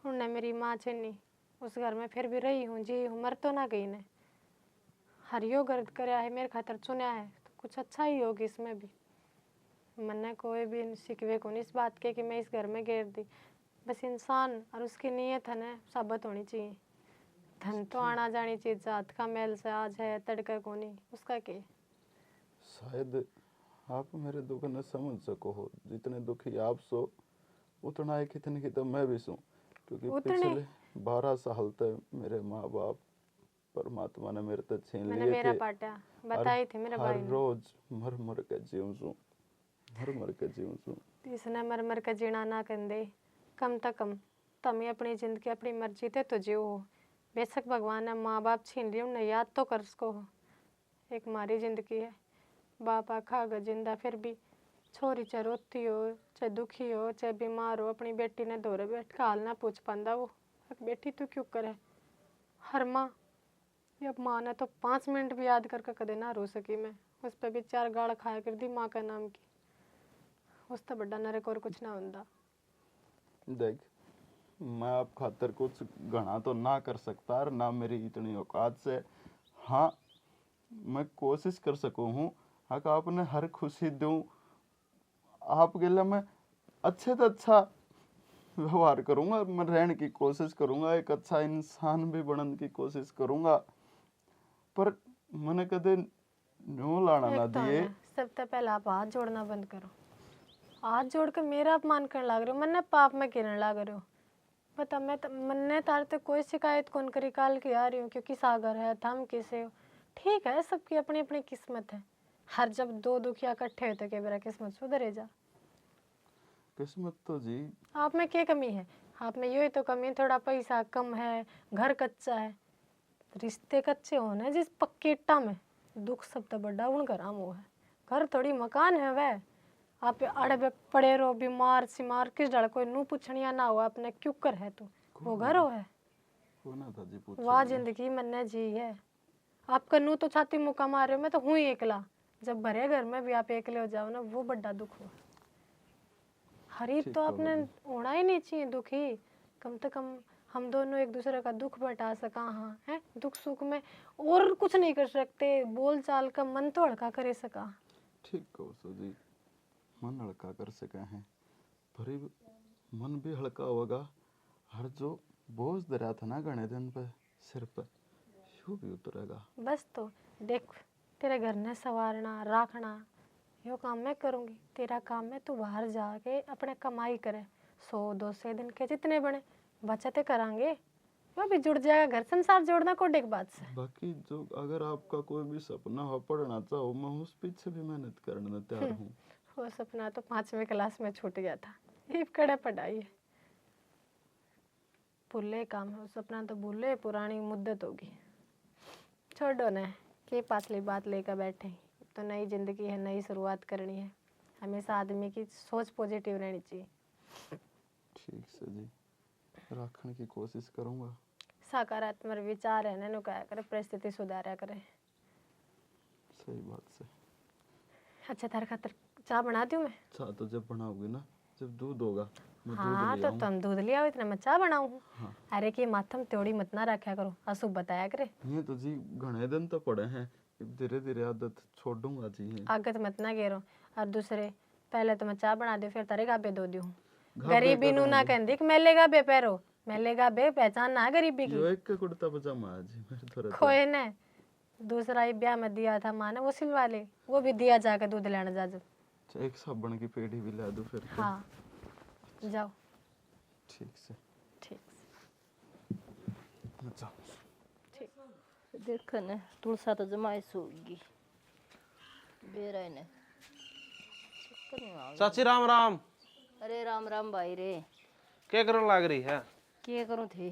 Speaker 2: उन्हें मेरी माँ छीनी उस घर में फिर भी रही हूँ जी हूँ मर तो ना गई ने हरियो गर्द कराया है मेरे खातर चुना है तो कुछ अच्छा ही होगी इसमें भी मैंने कोई भी शिकवे को नहीं इस बात के कि मैं इस घर में गिर दी बस इंसान और उसकी नीयत है ना साबित होनी चाहिए धन तो आना जानी चीज जात का मेल से आज है तड़का को नहीं उसका क्या
Speaker 8: शायद आप मेरे दुख न समझ सको हो जितने दुखी आप सो उतना ही कितने की तो मैं भी सो क्योंकि
Speaker 2: उतने
Speaker 8: पिछले 12 साल तक मेरे माँ बाप परमात्मा ने मेरे तक छीन
Speaker 2: मैंने
Speaker 8: लिए
Speaker 2: मेरा
Speaker 8: थे।
Speaker 2: पाटा बताई थी मेरे भाई
Speaker 8: हर
Speaker 2: ने।
Speaker 8: रोज मर मर के जीऊँ, मर मर के जीऊँ।
Speaker 2: इसने मर मर के जीना ना कंदे, कम तक कम तमें अपनी जिंदगी अपनी मर्जी ते तो जियो हो। बेशक भगवान ने माँ बाप छीन लिए, उन्हें याद तो कर सको हो। एक मारी जिंदगी है, बाप आखा ग जिंदा, फिर भी छोरी चाहे रोती हो, चाहे दुखी हो, चाहे बीमार हो, अपनी बेटी ने दौरे बैठ के हाल ना पूछ पांदा वो बेटी तू क्यों करे। हर माँ, ये अब माँ ने तो 5 मिनट भी याद करके कदे ना रो सकी मैं। उस पर भी 4 गाल खाया कर दी माँ का नाम की। उस तो बड़ा नरक और कुछ ना होंदा।
Speaker 8: देख, मैं आप खातर कुछ घना तो ना कर सकता और ना मेरी इतनी औकात से। हाँ, मैं कोशिश कर सकूँ हूँ हक आपने हर खुशी दूँ आपके लिए। मैं अच्छे से अच्छा व्यवहार करूँगा, मैं रहने की कोशिश करूँगा, एक अच्छा इंसान भी बनने की कोशिश करूँगा, पर मैंने कदे न्यू लाना ना
Speaker 2: एक तो
Speaker 8: दिए।
Speaker 2: है, सबसे पहले आप हाथ जोड़ना बंद करो। हाथ जोड़ के मेरा अपमान करने लग रहे हो, मैंने पाप में गिरने लग रहे हो। बता, मैंने तार तक कोई शिकायत कौन करी, काल की आ रही हूँ क्योंकि सागर है, थम किसे हो। ठीक है, सबकी अपनी अपनी किस्मत है। हर जब 2 दुखिया इकट्ठे होते के मेरा किस्मत सुधरे जा।
Speaker 8: किस्मत तो जी
Speaker 2: आप में क्या कमी है? आप में यही तो कमी है, थोड़ा पैसा कम है, घर कच्चा है। रिश्ते कच्चे होने जिस पक्की इट्टा में दुख सब तो बड़ा उन घर वो है। घर थोड़ी मकान है वह। आप अड़े पड़े रहो बीमार सिमार किस डर कोई नू पूछनिया ना हो आपने क्यों कर है तू वो घर हो है।
Speaker 8: होना था जी पूछ।
Speaker 2: वाह जिंदगी मैंने जी है। आपका नू तो छाती मुका मारे, मैं तो हूँ ही एकला। जब भरे घर में भी आप एकले हो जाओ ना, वो बड़ा दुख हो। हरीब तो आपने होना ही नहीं चाहिए दुखी। कम से कम हम दोनों एक दूसरे का दुख बटा सका। हाँ है, दुख सुख में और कुछ नहीं कर सकते, बोल चाल का मन तो हल्का करे सका।
Speaker 8: ठीक कहो सो जी, मन हल्का कर सके हैं, पर ये मन भी हल्का होगा। हर जो बोझ दरा था ना घने दिन पे सिर पे, यूं भी उतरेगा।
Speaker 2: बस तो देख, तेरे घर ने संवारना राखना यो काम मैं करूँगी। तेरा काम है तू बाहर जाके अपने कमाई करे। 100-200 दिन के जितने बने बचते करांगे, वो भी जुड़ जाएगा। घर संसार जोड़ना कोई एक बात से।
Speaker 8: बाकी जो अगर आपका कोई भी सपना हो पढ़ना चाहो, मैं उस पीछे भी मेहनत करने तैयार हूँ।
Speaker 2: वो सपना तो 5वीं क्लास में छूट गया था। ये कड़े पढ़ाई है, भूले काम है। वो सपना तो भूले, पुरानी मुद्दत होगी। छोड़ो न, के पातली बात लेकर बैठे। तो नई जिंदगी है, नई शुरुआत करनी है। हमेशा आदमी की सोच पॉजिटिव रहनी चाहिए।
Speaker 8: ठीक से जी, रखने की कोशिश करूँगा।
Speaker 2: सकारात्मक विचार है ना, क्या करे परिस्थिति सुधारा करे।
Speaker 8: सही बात से।
Speaker 2: अच्छा, तार खातर चाय बना दूं मैं?
Speaker 8: चाय तो जब बनाओगी ना, जब दूध होगा मैं
Speaker 2: हाँ
Speaker 8: दूध ले
Speaker 2: तो
Speaker 8: आऊँ।
Speaker 2: तुम दूध ले आओ, इतना मैं चाय बनाऊँ।
Speaker 8: हाँ।
Speaker 2: अरे कि माथम त्योड़ी मत ना रखा करो, अशुभ बताया करे।
Speaker 8: ये तो जी घने दिन तो पड़े हैं, धीरे धीरे आदत छोड़ूंगा जी। ये
Speaker 2: आगत मत ना घेरो। और दूसरे, पहले तो मैं चाय बना दे, फिर तारे गाबे दो दूँ। गरीबी नू ना कहंदी कि मेले गाबे पैरो, मेले गाबे पहचान ना गरीबी की।
Speaker 8: जो एक का कुर्ता पजामा है जी मेरे थोड़ा
Speaker 2: खोए ने दूसरा ही ब्याह में दिया था माँ ने, वो सिलवा ले, वो भी दिया जाके दूध लेने जा जब।
Speaker 8: एक साबुन की पेटी भी ला दो फिर तो।
Speaker 2: हाँ जाओ।
Speaker 8: ठीक से।
Speaker 2: ठीक
Speaker 8: अच्छा
Speaker 2: ठीक।
Speaker 1: देख न तुलसा तो जमाइश होगी बेरा ने।
Speaker 6: चाची राम राम।
Speaker 1: अरे राम राम भाई रे,
Speaker 6: क्या करने लग रही है?
Speaker 1: क्या करूँ थी,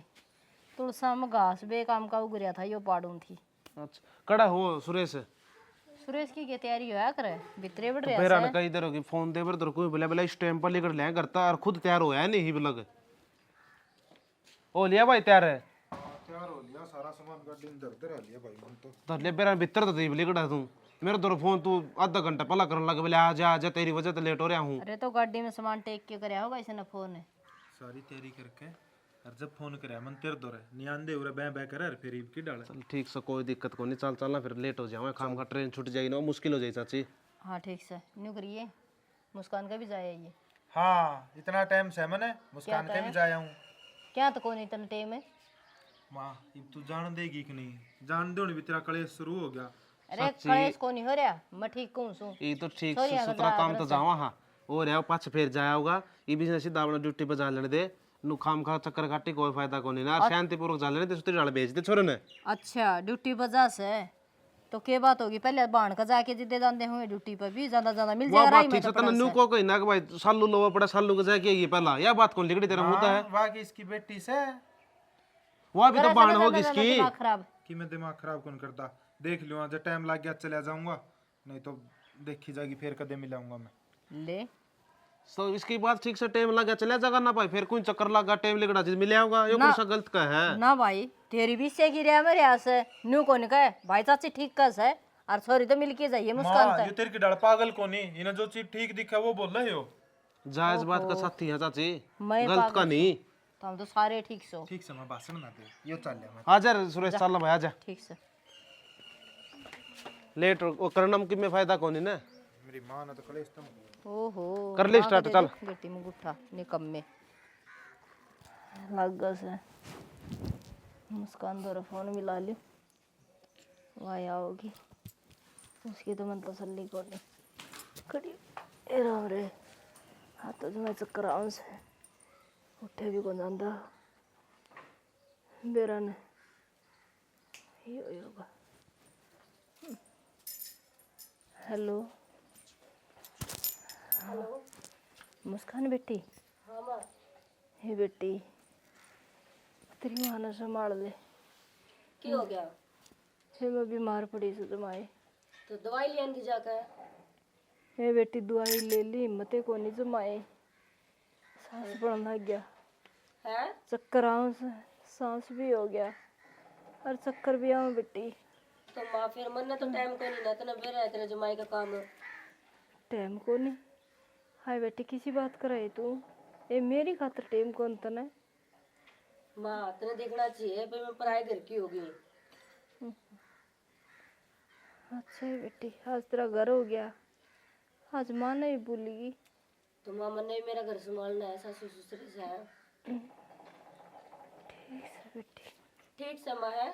Speaker 1: तुलसा में घास बेकाम का उग रहा था, यो पाड़ू थी।
Speaker 6: अच्छा, कड़ा हो सुरेश।
Speaker 1: सुरेश की क्या तैयारी होया करे, भीतरे बढ़ रहा
Speaker 6: बेरा
Speaker 1: है।
Speaker 6: ने कई इधर होगी फोन दे पर कोई बोला बोला इस टाइम पर लेकर ले करता और खुद तैयार होया नहीं ही लग। ओ लिया भाई तैयार है?
Speaker 4: तैयार हो लिया, सारा सामान गाड़ी में धर दे लिया भाई मन तो।
Speaker 6: तो ले बेरा भीतर तो दीप लेकर तू मेरे दो फोन तू आधा घंटा पहला करने लग बोले आ जा तेरी वजह से लेट हो रहा हूँ।
Speaker 1: अरे तो गाड़ी में सामान टेक के कराया होगा इसने फोन है।
Speaker 4: सारी तैयारी करके और जब फोन करे मन तेरे दो रे नियान उरे बै बै करे फिर ईब की डाले।
Speaker 6: चल ठीक से कोई दिक्कत को नहीं, चल चलना फिर लेट हो जाऊँ काम का, ट्रेन छूट जाएगी ना मुश्किल हो जाए चाची।
Speaker 1: हाँ ठीक से न्यू करिए, मुस्कान का भी जाया ये।
Speaker 4: हाँ इतना टाइम से मैंने मुस्कान के भी जाया हूँ।
Speaker 1: क्या तो कौन इतना टाइम है
Speaker 4: माँ, अब तू जान देगी कि नहीं, जान दो भी तेरा कलेश शुरू हो गया।
Speaker 1: अरे कलेश को नहीं हो रहा, मैं ठीक कहूँ सू।
Speaker 6: ये तो ठीक से सुतरा काम तो जावा। हाँ और यार पाछ फिर जाया होगा, ये बिजनेस सीधा अपना ड्यूटी पर जा लेने दे। नु खाम खा चक्कर काटी कोई फायदा कोनी ना शांतिपूर्वक जा लेने ते सुतरी डाल बेच दे छोरे ने।
Speaker 1: अच्छा ड्यूटी पर जा से तो के बात होगी पहले बाण का जाके जिद्दे जाते हुए ड्यूटी पर भी ज्यादा ज्यादा मिल
Speaker 6: वो
Speaker 1: जाएगा
Speaker 6: बात
Speaker 1: राई में
Speaker 6: ठीक
Speaker 1: तो
Speaker 6: से तने नु को कोई ना कि भाई सालू लोवा पड़ा सालू के जाके ये पहला या बात कौन लिखड़ी तेरा मुंह है
Speaker 4: वाह की इसकी बेटी से
Speaker 6: वो भी तो बाण होगी इसकी
Speaker 1: दिमाग खराब।
Speaker 4: कि मैं दिमाग खराब कौन करता। देख लियो जब टाइम लग गया चला जाऊंगा, नहीं तो देखी जाएगी फिर कदे मिलाऊंगा मैं।
Speaker 1: ले
Speaker 6: तो इसकी बात ठीक से टाइम लगा चला जाएगा ना भाई, फिर कोई चक्कर लगा टाइम लिखड़ा चीज मिले होगा, ये कौन सा गलत का है
Speaker 1: ना भाई तेरी भी से गिरा मेरे यहाँ से न्यू कौन कहे भाई चाची ठीक कस है और सॉरी तो मिल के जाइए मुस्कान
Speaker 4: माँ
Speaker 1: से।
Speaker 4: ये तेरे की डर पागल को नहीं, इन्हें जो चीज ठीक दिखा वो बोल रहे हो।
Speaker 6: जायज बात का साथी है चाची,
Speaker 1: मैं
Speaker 6: गलत का नहीं।
Speaker 1: तो हम तो सारे ठीक सो
Speaker 4: ठीक से मैं भाषण ना दे, यो चल ले मैं।
Speaker 6: आजा रे सुरेश चल भाई आजा,
Speaker 1: ठीक से
Speaker 6: लेट वो करनम की में फायदा कोनी ना।
Speaker 4: मेरी माँ ने तो कलेश तुम
Speaker 1: ओहो
Speaker 6: कर ले स्टार्ट चल।
Speaker 1: गट्टी में गुठा निकम्मे लग गस है। मुस्कान दो फोन मिला लियो वही आओगी उसकी तो मन तसल्ली को नहीं खड़ी ए राम रे हाथ तो मैं चक्कर आऊं से उठे भी कौन जांदा बेरा ने यो योगा। हेलो हेलो मुस्कान बेटी।
Speaker 5: हाँ माँ।
Speaker 1: हे बेटी तेरी माँ ने संभाल ले।
Speaker 5: क्या हो गया?
Speaker 1: हे मैं बीमार पड़ी से जमाए।
Speaker 5: तो दवाई ले आंदी जाकर।
Speaker 1: हे बेटी दवाई ले ली हिम्मते को नहीं जमाए, सांस बढ़ने लग गया
Speaker 5: है?
Speaker 1: चक्कर आऊं से सांस भी हो गया और चक्कर भी आऊं बेटी।
Speaker 5: तो माँ फिर मन ने तो टाइम को नहीं ना तना बेरा है तेरे जमाई का काम।
Speaker 1: टाइम को नहीं हाय बेटी किसी बात कराए तू ए मेरी खातर टाइम कौन तना।
Speaker 5: माँ तने देखना चाहिए भाई मैं पराए घर की होगी।
Speaker 1: अच्छा है बेटी आज तेरा घर हो गया, आज माँ नहीं भूलेगी।
Speaker 5: तो माँ मन ने भी मेरा घर संभालना है, सासू ससुर से है।
Speaker 1: ठीक है बेटी
Speaker 5: ठीक से माँ है।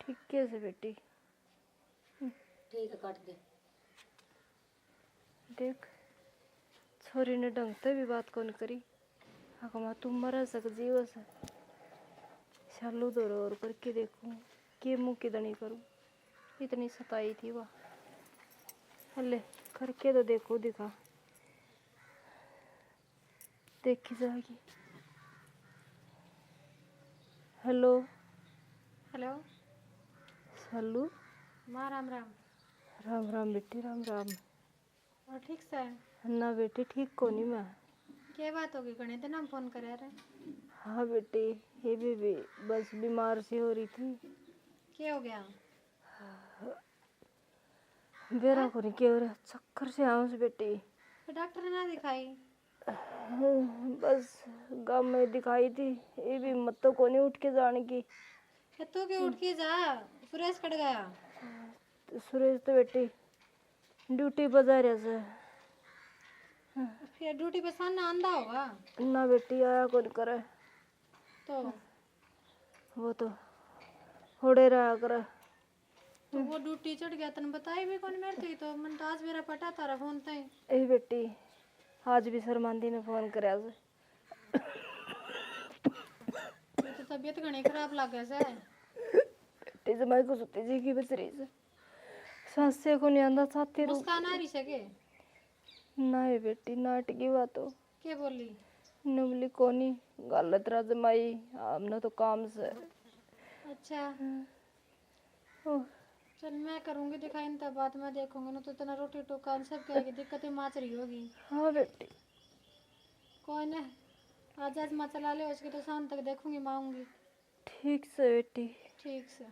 Speaker 1: ठीक कैसे बेटी।
Speaker 5: ठीक है काट दे।
Speaker 1: देख छोरी ने ढंग से भी बात कौन करी हकमा तुम मरा सक जीव से चालू दो और करके देखूं के मुंह की दनी करूं इतनी सताई थी वह हले करके तो देखो दिखा देखी जाएगी। हेलो
Speaker 2: हेलो
Speaker 1: सालू
Speaker 2: माँ राम राम।
Speaker 1: राम राम बेटी राम राम।
Speaker 2: और ठीक से
Speaker 1: ना बेटी ठीक को नहीं मैं।
Speaker 2: क्या बात होगी गणे दिन हम फोन करे रहे।
Speaker 1: हाँ बेटी ये भी बस बीमार सी हो रही थी।
Speaker 2: क्या हो गया?
Speaker 1: बेरा को नहीं क्या हो रहा चक्कर से आऊँ से बेटी।
Speaker 2: तो डॉक्टर ने ना दिखाई?
Speaker 1: बस गाँव में दिखाई थी ये भी मत तो को नहीं उठ के जाने की।
Speaker 2: तू के उठ के जा सुरेश कट गया।
Speaker 1: तो सुरेश तो बेटी ड्यूटी पर जा रहा से।
Speaker 2: फिर ड्यूटी पे सामने आंदा होगा
Speaker 1: ना बेटी आया कौन करे
Speaker 2: तो
Speaker 1: वो तो होड़े रहा करे।
Speaker 2: तो वो ड्यूटी चढ़ गया तने बताई भी कौन मेरे थी तो मन तो आज मेरा पटा तारा फोन तई।
Speaker 1: ए बेटी आज भी शर्मांदी ने फोन कराया से।
Speaker 2: ये तो तबीयत घणी खराब लागे से।
Speaker 1: बेटी से मैं को सुती जी की बचरी से सांस से को नहीं आंदा छाती रू
Speaker 2: मुस्कान आ रही सके
Speaker 1: ना है बेटी नाट की बात हो
Speaker 2: के बोली?
Speaker 1: नबली कोनी गलत राजमाई हमने तो काम से।
Speaker 2: अच्छा
Speaker 1: ओह,
Speaker 2: चल मैं करूंगी दिखाई तब बात मैं देखूंगी ना तो तना रोटी टोकान सब कहेगी दिक्कतें माच रही होगी।
Speaker 1: हाँ बेटी
Speaker 2: कोई ना आज माँ चला ले उसकी तो शाम तक देखूंगी माँ आऊंगी।
Speaker 1: ठीक से बेटी
Speaker 2: ठीक से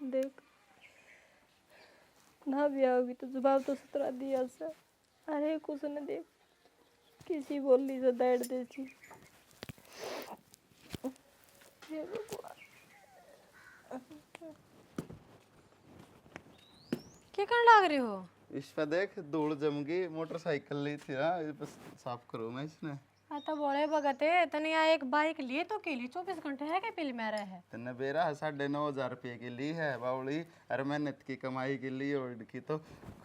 Speaker 1: देख ना भी आओगी तो जवाब तो सतरा दिया से। अरे कुछ न देख किसी बोली से दैड देती। हे भगवान
Speaker 2: क्या करने लग रहे हो?
Speaker 8: इस पे देख धूल जम गई, मोटरसाइकिल ली थी ना, इस पे साफ करो मैं इसने।
Speaker 2: तो बोले भगते तने यहाँ एक बाइक लिए तो के लिए 24 घंटे है के पिल में रहे है।
Speaker 8: तन्ने बेरा 9,500 के लिए है बावली, अरे मेहनत की कमाई के लिए और की तो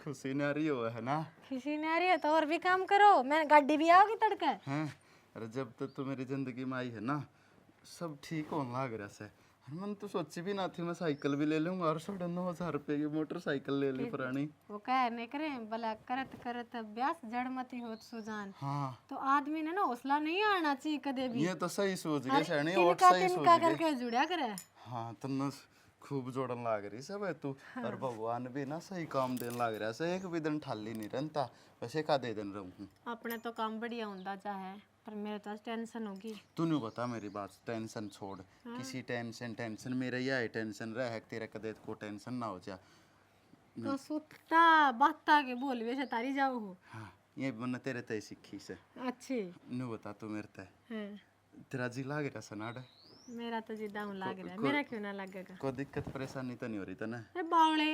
Speaker 8: खुशी नारी हो है ना।
Speaker 2: किसी ने आ रही है तो और भी काम करो, मैं गाड़ी भी आओगी तड़के।
Speaker 8: हैं अरे जब तक तो मेरी जिंदगी में आई है ना सब ठीक होने लग रहा है। मैंने तो सोची भी ना थी मैं साइकिल भी ले लूंगा और 9,500 की मोटरसाइकिल ले ली पुरानी।
Speaker 2: वो कह नहीं करे भला करत करत अभ्यास जड़ मती होत सुजान।
Speaker 8: हाँ
Speaker 2: तो आदमी ने ना हौसला नहीं आना चाहिए कदे भी।
Speaker 8: ये तो सही सोच गए सैनी और
Speaker 2: तिनका
Speaker 8: सही सोच
Speaker 2: तिनका
Speaker 8: गए।
Speaker 2: करके जुड़ा करे।
Speaker 8: हाँ तन्ने खूब जोड़न लाग रही सब है तू। और भगवान भी ना सही काम देने लाग रहा है, एक भी दिन खाली नहीं रहता। वैसे का दे दिन रहूं
Speaker 2: अपने तो काम बढ़िया होता चाहे पर मेरे तो टेंशन होगी।
Speaker 8: तू नहीं बता मेरी बात, टेंशन छोड़। किसी टेंशन मेरा यह है टेंशन रह है तेरा कदे को टेंशन ना हो जा।
Speaker 2: तो सुता बाता के बोल वैसे तारी जाओ हो।
Speaker 8: हाँ ये मैंने तेरे ते सीखी से।
Speaker 2: अच्छी
Speaker 8: नहीं बता तू मेरे ते
Speaker 2: है।
Speaker 8: तेरा जी लाग रहा सनाड
Speaker 2: मेरा तो जिदा लाग रहा है, मेरा क्यों ना लगेगा।
Speaker 8: कोई दिक्कत परेशानी तो नहीं हो रही तने?
Speaker 2: अरे बावले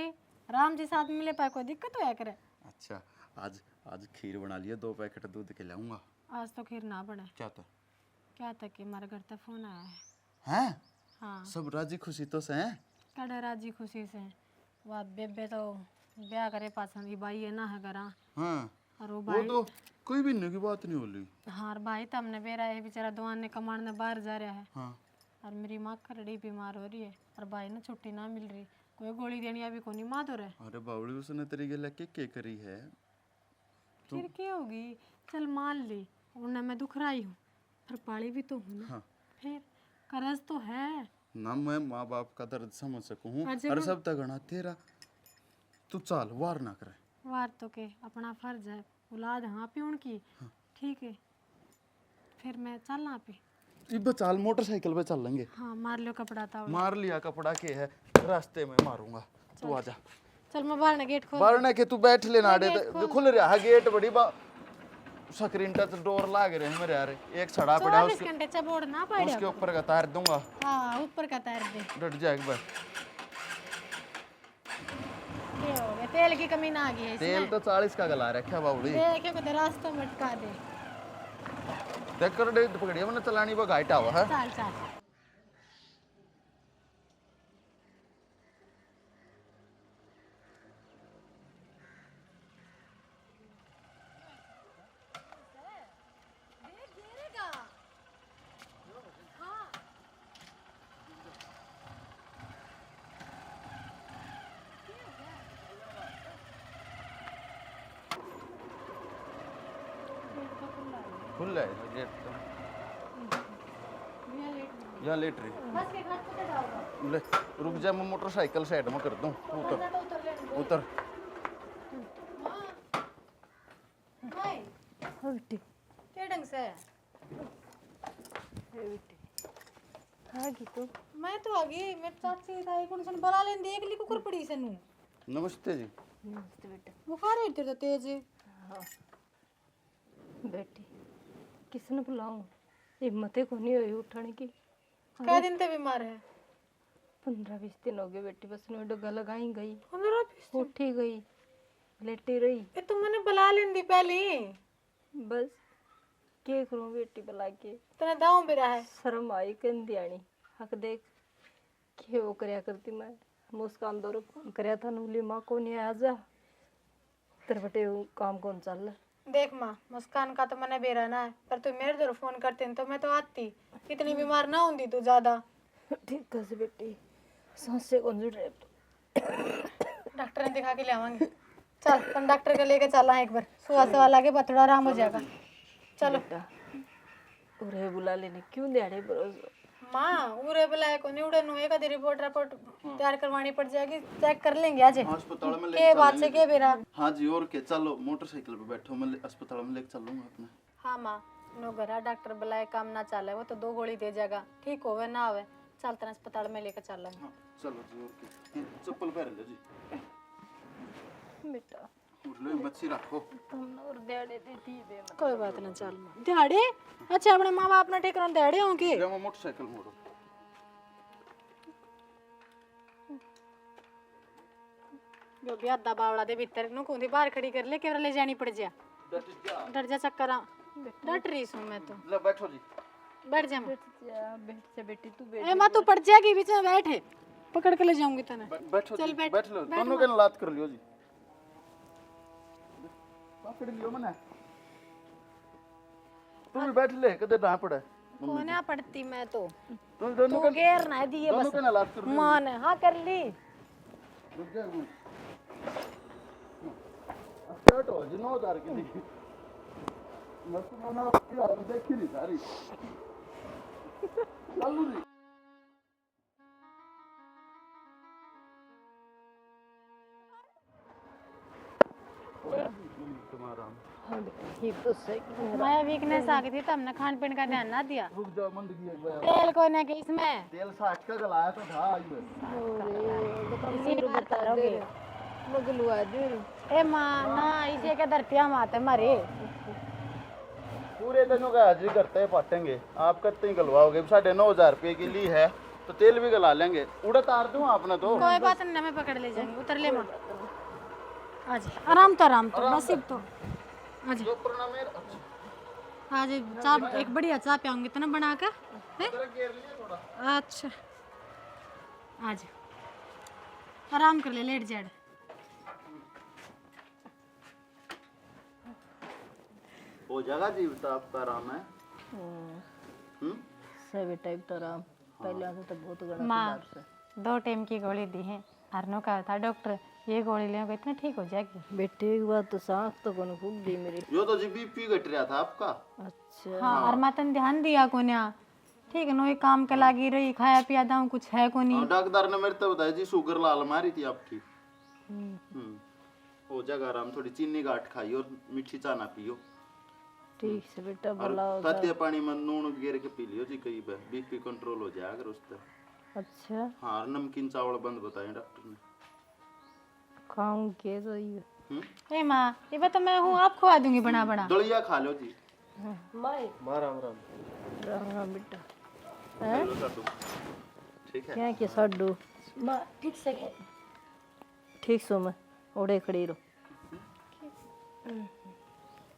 Speaker 2: राम जी साथ मिले पाए कोई दिक्कत होया करे।
Speaker 8: अच्छा आज आज खीर बना लिया, 2 पैकेट दूध के लाऊंगा।
Speaker 2: आज तो खीर ना बने।
Speaker 8: क्या था
Speaker 2: कि हमारे घर तक फोन आया है।
Speaker 8: हैं
Speaker 2: हाँ
Speaker 8: सब राजी खुशी तो से हैं?
Speaker 2: कड़े राजी खुशी से वाह बेबे तो ब्याह करे पासन की भाई है ना है घरा।
Speaker 8: हाँ
Speaker 2: और वो
Speaker 8: वो
Speaker 2: भाई
Speaker 8: तो कोई भी नहीं की बात नहीं हो रही।
Speaker 2: हाँ और भाई तो हमने बेरा है बेचारा दुआन ने कमाने बाहर जा रहा है।
Speaker 8: हाँ
Speaker 2: और मेरी माँ खरड़ी बीमार हो रही है और भाई ने छुट्टी ना मिल रही, कोई गोली देनी अभी को नहीं माँ तो रहे।
Speaker 8: अरे बावड़ी उसने तेरी के लेके के करी है?
Speaker 2: फिर क्या होगी, चल मान ली उन्हें मैं दुखराई हूँ पर पाली भी तो हूँ ना।
Speaker 8: हाँ।
Speaker 2: फिर कर्ज तो है
Speaker 8: ना मैं माँ बाप का दर्द समझ सकूँ
Speaker 2: अजय
Speaker 8: और सब तक गणा तेरा तू चाल वार ना करे।
Speaker 2: वार तो के अपना फर्ज है, औलाद हाँ पे उनकी। ठीक है फिर मैं चलना पे।
Speaker 8: इब चाल मोटरसाइकिल पे चल लेंगे।
Speaker 2: हाँ मार लो कपड़ा था
Speaker 8: मार लिया कपड़ा के है रास्ते में मारूंगा तू आजा।
Speaker 2: चल मैं बाहर ना गेट खोल।
Speaker 8: बारने के तू बैठ लेना आड़े ते खुल रहा है गेट बड़ी स्क्रीन टच डोर लाग रहे हैं मेरे यार। एक छड़ा पड़ा
Speaker 2: 24 घंटे चबोड़ ना पाए
Speaker 8: उसके ऊपर का तार दूंगा।
Speaker 2: हाँ ऊपर का तार दे।
Speaker 8: डट जा एक बार।
Speaker 2: ये हो गया तेल की कमी ना आ गई है
Speaker 8: तेल तो 40 का गला रखा बाबूड़ी।
Speaker 2: देखे को रास्ते में अटका दे।
Speaker 8: देख कर डे पकड़िया मैंने चलानी वो घाटा हुआ है।
Speaker 2: चल चल
Speaker 8: खुल है गेट तो या लेट रही
Speaker 2: बस के घर पे जाओगा।
Speaker 8: ले रुक जा मैं मोटरसाइकिल साइड में कर दूं। उतर उतर
Speaker 2: बेटी के ढंग से
Speaker 1: तो
Speaker 2: मैं तो आ गई। मैं चाची ताई कौन सन बला लेन देख ली कुकर पड़ी सनु।
Speaker 8: नमस्ते जी।
Speaker 1: नमस्ते बेटा।
Speaker 2: बुखार है तेरे तो तेज।
Speaker 1: बेटी किसने बुलाऊं, हिम्मत को नहीं हुई उठने की।
Speaker 2: कै दिन ते बीमार है?
Speaker 1: 15-20 दिन हो गए बेटी, बस ने डगा लगाई गई,
Speaker 2: 15-20
Speaker 1: उठी गई, लेटी रही।
Speaker 2: ये तुम मैंने बुला लेन दी पहले।
Speaker 1: बस क्या करूं बेटी बुला के,
Speaker 2: तने दाव भी रहा है।
Speaker 1: शर्म आई कंदियानी। हक देख के वो करया करती मैं। मुस्कान दो फोन करया था नूली माँ को नहीं आ जा तेरे बटे काम कौन चल रहा।
Speaker 2: देख माँ मुस्कान का तो मैंने बेरा ना है पर तू मेरे जरूर फोन करते तो मैं तो आती। इतनी बीमार ना होती तू ज्यादा।
Speaker 1: ठीक है बेटी, सांस से कौन जुड़ रहे
Speaker 2: डॉक्टर ने दिखा के ले आवांगे। चल तुम डॉक्टर के लेके चला एक बार, सुबह सवा लागे बाद थोड़ा आराम हो जाएगा। चलो
Speaker 1: उरे बुला लेने क्यों दिहाड़ी बरोज।
Speaker 2: माँ उरे बुलाए को नहीं उड़न हुए का रिपोर्ट तैयार करवानी पड़ जाएगी, चेक कर लेंगे आज
Speaker 8: अस्पताल में
Speaker 2: के बात से के बेरा।
Speaker 8: हाँ जी और के चलो मोटरसाइकिल पे बैठो मैं अस्पताल में लेके चलूंगा अपने।
Speaker 2: हाँ माँ नो घरा डॉक्टर बुलाए काम ना चले वो तो 2 गोली दे जाएगा, ठीक होवे ना होवे। चल तेरा अस्पताल में लेकर चल रहे।
Speaker 8: हाँ चलो जी और के चप्पल पहन ले जी।
Speaker 1: बेटा
Speaker 8: उठ लो मच्छी रखो।
Speaker 1: तुम और दिहाड़ी देती देना।
Speaker 2: कोई बात ना चल माँ दिहाड़ी। अच्छा अपने माँ बाप ने ठेकर दिहाड़ी होंगे।
Speaker 8: मैं मोटरसाइकिल मोड़ो।
Speaker 2: जो भी अद्धा बावड़ा दे भीतर नु कुंदी बाहर खड़ी कर ले केवल ले जानी पड़ जा। डर जा चक्कर डट रही हूँ मैं तो।
Speaker 8: ले बैठो जी।
Speaker 2: बैठ जा माँ।
Speaker 1: बैठ जा बेटी तू
Speaker 2: ए माँ तू पड़ जाएगी बीच में, बैठ पकड़ के ले जाऊंगी तने।
Speaker 8: बैठो
Speaker 2: चल
Speaker 8: जी,
Speaker 2: बैठ,
Speaker 8: बैठ लो
Speaker 2: बैठ
Speaker 8: दोनों के लात कर लियो जी। पकड़ लियो मने। तू भी बैठ ले, कदे ना पड़े।
Speaker 2: कोने पड़ती मैं तो।
Speaker 8: तुम दोनों
Speaker 1: तू घेर ना दिए
Speaker 8: दोनों
Speaker 1: बस
Speaker 8: के ना लात कर लियो।
Speaker 1: मां ने हाँ कर ली।
Speaker 8: रुक जा वो। स्टार्ट हो जी 9000 की दी। मस्त मना यार देखी नहीं सारी। चालू जी।
Speaker 1: ठीक तो सही।
Speaker 2: मैं वीकनेस आ गई थी तो हमने खान पीन का ध्यान ना दिया।
Speaker 8: रुक जा मंद की एक बार।
Speaker 2: तेल कोने के इसमें
Speaker 8: तेल 60 का गलाया तो था आज में।
Speaker 2: ए माँ ना इसे के धरतिया माते मारे।
Speaker 8: पूरे दिनों का हाजिरी करते हैं पाटेंगे। आप कितने ही गलवाओगे? 9,500 रुपए की ली है तो तेल भी गला लेंगे। उड़ा तार दूं आपने तो।
Speaker 2: कोई बात नहीं, मैं पकड़ ले जाएंगे। उतर ले माँ। आज आराम तो नसीब तो आज
Speaker 8: जो पुराना मेरा
Speaker 2: आज चाय एक बढ़िया चाय पियाऊंगी तो ना बना कर।
Speaker 8: घेर लिया थोड़ा।
Speaker 2: अच्छा आज आराम कर ले, लेट जाड़।
Speaker 8: हो जाएगा जीवित आपका आराम है।
Speaker 1: सभी टाइप तो आराम पहले से तो बहुत गड़ा
Speaker 2: माँ 2 टाइम की गोली दी है। अरनो कहा था डॉक्टर ये गोली लेंगे इतना ठीक हो जाएगी।
Speaker 1: बेटे की बात तो सांस तो कौन फूक दी मेरी।
Speaker 8: यो तो जी बीपी घट रहा था आपका।
Speaker 1: अच्छा
Speaker 2: हाँ और मातन ध्यान दिया कोन्या। ठीक है, नोई काम के लागी रही, खाया पिया दाऊं कुछ है को नहीं।
Speaker 8: डॉक्टर ने मेरे तो बताया जी शुगर लाल मारी थी आपकी। हो जाएगा आराम। थोड़ी चीनी गाठ खाइयो और मीठी चा ना पियो।
Speaker 1: ठीक से बेटा
Speaker 8: और
Speaker 1: बुलाओ।
Speaker 8: ताते पानी में नून गिर के पी लियो जी, कई बार बीपी कंट्रोल हो जाएगा अगर उससे।
Speaker 1: अच्छा
Speaker 8: हाँ और नमकीन चावल बंद बताए डॉक्टर ने।
Speaker 1: खाऊंगे तो ये
Speaker 2: ए माँ ये तो मैं हूँ, आप खुआ दूंगी बना बना।
Speaker 8: दलिया खा लो जी।
Speaker 5: माए
Speaker 6: राम राम।
Speaker 1: राम बेटा
Speaker 8: लो कर दूं। ठीक है।
Speaker 1: क्या क्या साडू
Speaker 5: माँ ठीक से कह।
Speaker 1: ठीक सो मैं ओढ़े खड़ी रहो।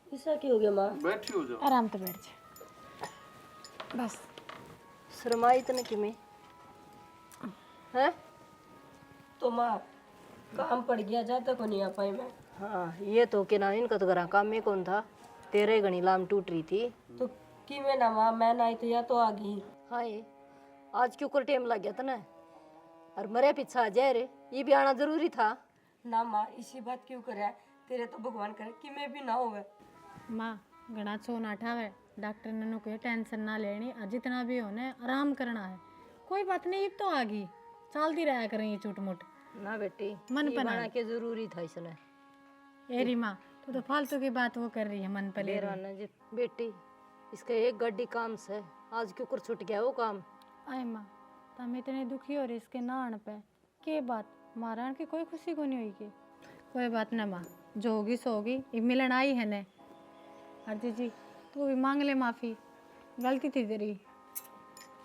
Speaker 5: ऐसा क्यों हो गया माँ?
Speaker 8: बैठी हो जाओ।
Speaker 2: आराम तो बैठ जा बस।
Speaker 1: शर्माई तो नहीं किमें है।
Speaker 5: तो माँ काम पड़ गया, जाता को नहीं आ पाई मैं।
Speaker 1: हाँ ये तो के ना इनका तो घर काम में कौन था, तेरे घनी लाम टूट रही थी।
Speaker 5: तो कि मैं ना माँ, मैं ना आई तो या तो आ गई।
Speaker 1: हाय आज क्यों कर टाइम लग गया था ना, और मरे पीछा आ जाए रे, ये भी आना जरूरी था
Speaker 5: ना माँ इसी बात क्यों करे, तेरे तो भगवान करे कि मैं भी ना होवे।
Speaker 2: माँ घना चोन आठावे, डॉक्टर ने कोई टेंशन ना लेनी, और जितना भी होने आराम करना है। कोई बात नहीं, अब तो आ गई, चलती रहा करें ये चुट मुट
Speaker 1: ना बेटी।
Speaker 2: मन
Speaker 1: ये
Speaker 2: पे ना।
Speaker 1: बना के जरूरी था इसने।
Speaker 2: ए री माँ तू तो फालतू की बात वो कर रही है, मन पे ले रही है।
Speaker 1: ना जी बेटी इसका एक गड्डी काम से आज क्यों कर छूट गया वो काम।
Speaker 2: आए माँ तुम इतने दुखी हो रही इसके नान पे, के बात मारान की कोई खुशी को नहीं हुई की। कोई बात ना माँ, जो होगी सो होगी, ये मिलन आई है ने। हरजी जी तू भी मांग ले माफी, गलती थी तेरी।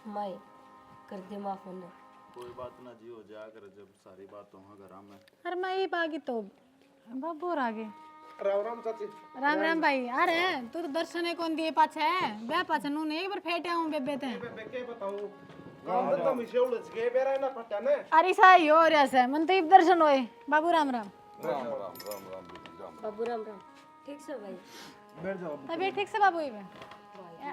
Speaker 5: माए कर दे माफ होने।
Speaker 8: कोई बात ना जी, हो जाया कर जब सारी बात होगा घर में।
Speaker 2: अरे मैं ये बागी तो बाबू और आगे।
Speaker 6: राम राम चाची।
Speaker 2: राम राम भाई। अरे तू तो दर्शन कौन दिए पाछे बे पाछे नू एक बार फेटे आऊं बेबे ते।
Speaker 6: के बताऊं काम तो मिसे उलझ गए बेरा ना पट्टा ने।
Speaker 2: अरे साई हो रहा से मन तो दर्शन होए। बाबू राम राम।
Speaker 5: बाबू राम राम। ठीक से भाई।
Speaker 6: बैठ जाओ।
Speaker 2: तबीयत ठीक से बाबू ये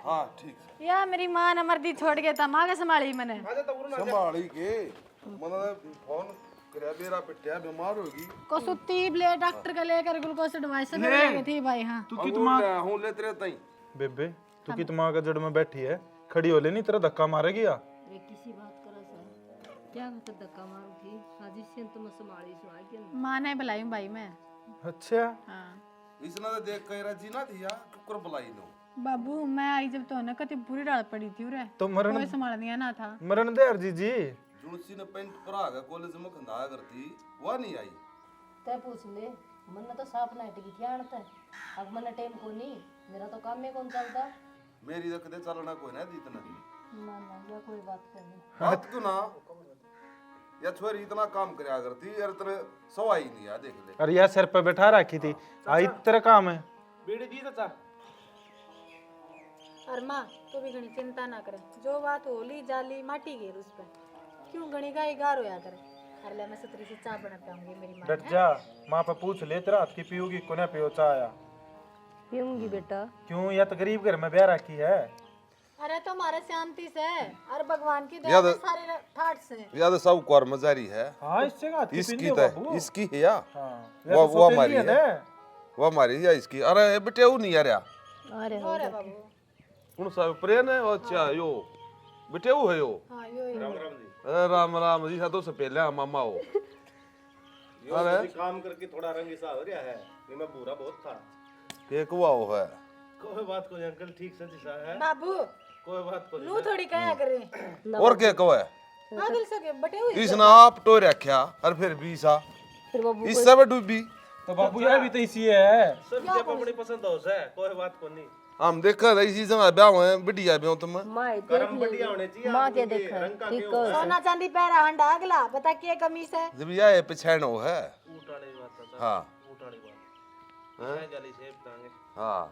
Speaker 3: हाँ ठीक से
Speaker 2: या मेरी मां ने मर्दी छोड़ के था, मां के संभाली मैंने।
Speaker 6: आजा तो उरना
Speaker 3: संभाली के मैंने फोन करे मेरा पिटिया बीमार होगी
Speaker 2: को सुत्ती ब्ले डॉक्टर का लेकर ग्लूकोज एडवाइस कर थी भाई। हां
Speaker 4: तू कित माँ
Speaker 3: हूँ ले तेरे ताई
Speaker 4: बेबे तू कित माँ का जड़ में बैठी है, खड़ी हो लेनी तेरा धक्का मारेगी या।
Speaker 1: अरे किसी बात करा सा क्या कर धक्का मारू थी आज से तो मैं संभाली सो आई के।
Speaker 2: मां ने बुलाई भाई मैं।
Speaker 4: अच्छा
Speaker 2: हां
Speaker 3: इसने तो देख कर राजी ना थी यार, कुकर बुलाई नो
Speaker 2: बाबू मैं आई जब तो ना कति बुरी डाल पड़ी थी उरे,
Speaker 4: तो मरण
Speaker 2: कोई संभाल दिया ना था।
Speaker 4: मरण दे अर्जी जी।
Speaker 3: जुनसी ने पेंट परा का कॉलेज में खंदा करती वह नहीं आई।
Speaker 1: तय पूछ ले मन तो साफ ना टिकी थी आणता अब मन टाइम को नहीं, मेरा तो काम में कौन चलता।
Speaker 3: मेरी तो कदे चलना कोई ना दी इतना
Speaker 1: ना ना या कोई बात करनी।
Speaker 3: बात क्यों ना या छोरी इतना काम करया करती यार, तेरे सवाई नहीं आ देख ले।
Speaker 4: अरे यार सिर पे बैठा रखी थी, आई तेरा काम है।
Speaker 6: बीड़ी दी चाचा।
Speaker 2: और माँ तू भी घनी चिंता ना करे, जो बात होली जाली माटी गेर उस पर क्यों घनी गाई गार होया करे। अरे ले मैं सतरी से चाय बना पाऊंगी मेरी माँ।
Speaker 4: डट जा, माँ पे पूछ ले तेरा हाथ की पियोगी कोने पियो चाय?
Speaker 1: पीऊंगी बेटा।
Speaker 4: क्यों, या तो गरीब घर में ब्याह रखी है।
Speaker 2: अरे तो हमारे शांति से और भगवान की दया
Speaker 3: याद-
Speaker 2: से सारे ठाट से।
Speaker 3: या तो सब कर्मचारी है,
Speaker 4: हाँ इससे का
Speaker 3: इसकी तो इसकी है या
Speaker 4: हाँ
Speaker 3: वो हमारी है, वो हमारी या इसकी। अरे बेटे वो नहीं आ रहा
Speaker 1: अरे हो
Speaker 2: अरे बाबू
Speaker 3: कौन सा प्रेम है? अच्छा यो बेटे वो है यो।
Speaker 2: हाँ यो ही।
Speaker 3: अरे राम राम जी, सा तो से पहले मामा हो। अरे
Speaker 6: काम करके थोड़ा रंग सा हो रहा है, नहीं मैं बुरा बहुत था।
Speaker 3: केक हुआ वो है।
Speaker 6: कोई बात को अंकल ठीक से दिशा है,
Speaker 2: बाबू
Speaker 6: कोई बात को
Speaker 2: नू थोड़ी कहा करे
Speaker 3: और क्या कहो है?
Speaker 2: पागल सके बटे हुई।
Speaker 3: इसने आप टो रखा और फिर भी सा
Speaker 1: फिर बाबू
Speaker 3: इससे भी डूबी।
Speaker 4: तो बाबू यह भी तो इसी है।
Speaker 6: सब जब अपनी पसंद हो से, कोई बात को नहीं।
Speaker 3: हम देखा रही इसी समय ब्याह हुए बढ़िया ब्याह तुम
Speaker 1: माँ देख
Speaker 6: कर्म
Speaker 1: ले,
Speaker 6: बढ़िया होने चाहिए,
Speaker 1: माँ
Speaker 6: आदमी
Speaker 1: के
Speaker 6: के
Speaker 1: देखा
Speaker 6: रंग का
Speaker 1: ठीक
Speaker 6: क्यों
Speaker 1: कहो।
Speaker 2: सोना चांदी पैरा हंडा अगला बता के कमीज है।
Speaker 3: जब यह पिछैन हो है।
Speaker 6: उठाने बात था,
Speaker 3: हाँ
Speaker 6: उठाने बात है जाली से दांगे।
Speaker 3: हाँ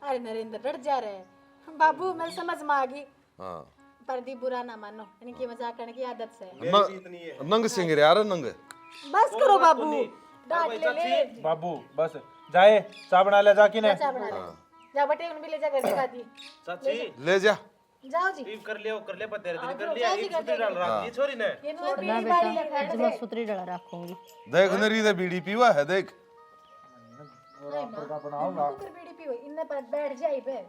Speaker 2: अरे नरेंद्र डर जा रहे हैं। बाबू मैं समझ में आ गई,
Speaker 3: हाँ
Speaker 2: पर दी बुरा ना मानो, इनकी मजाक करने की आदत से।
Speaker 3: नंग सिंह रे यार नंग।
Speaker 2: बस करो बाबू, डांट ले।
Speaker 4: बाबू बस जाए, चाय बना ले जाके ने।
Speaker 2: चाय बना ले, जा बटे उन भी ले जा घर दिखा दी।
Speaker 6: चाची
Speaker 3: ले जा।
Speaker 2: जाओ जी।
Speaker 6: कर ले पर तेरे दिन कर
Speaker 2: जाओ
Speaker 6: लिया,
Speaker 2: जी,
Speaker 6: एक
Speaker 2: कर
Speaker 6: छुट्टी डाल रहा ये छोरी ने।
Speaker 2: ये नो
Speaker 1: ना
Speaker 2: पीली बारी
Speaker 1: बेटा,
Speaker 2: लगा
Speaker 1: आज मैं सुतरी डला रखूंगी।
Speaker 3: देख नरी दे बीड़ी पीवा है देख।
Speaker 2: कुकर बीड़ी पी हुई इनने पर बैठ जाई बे।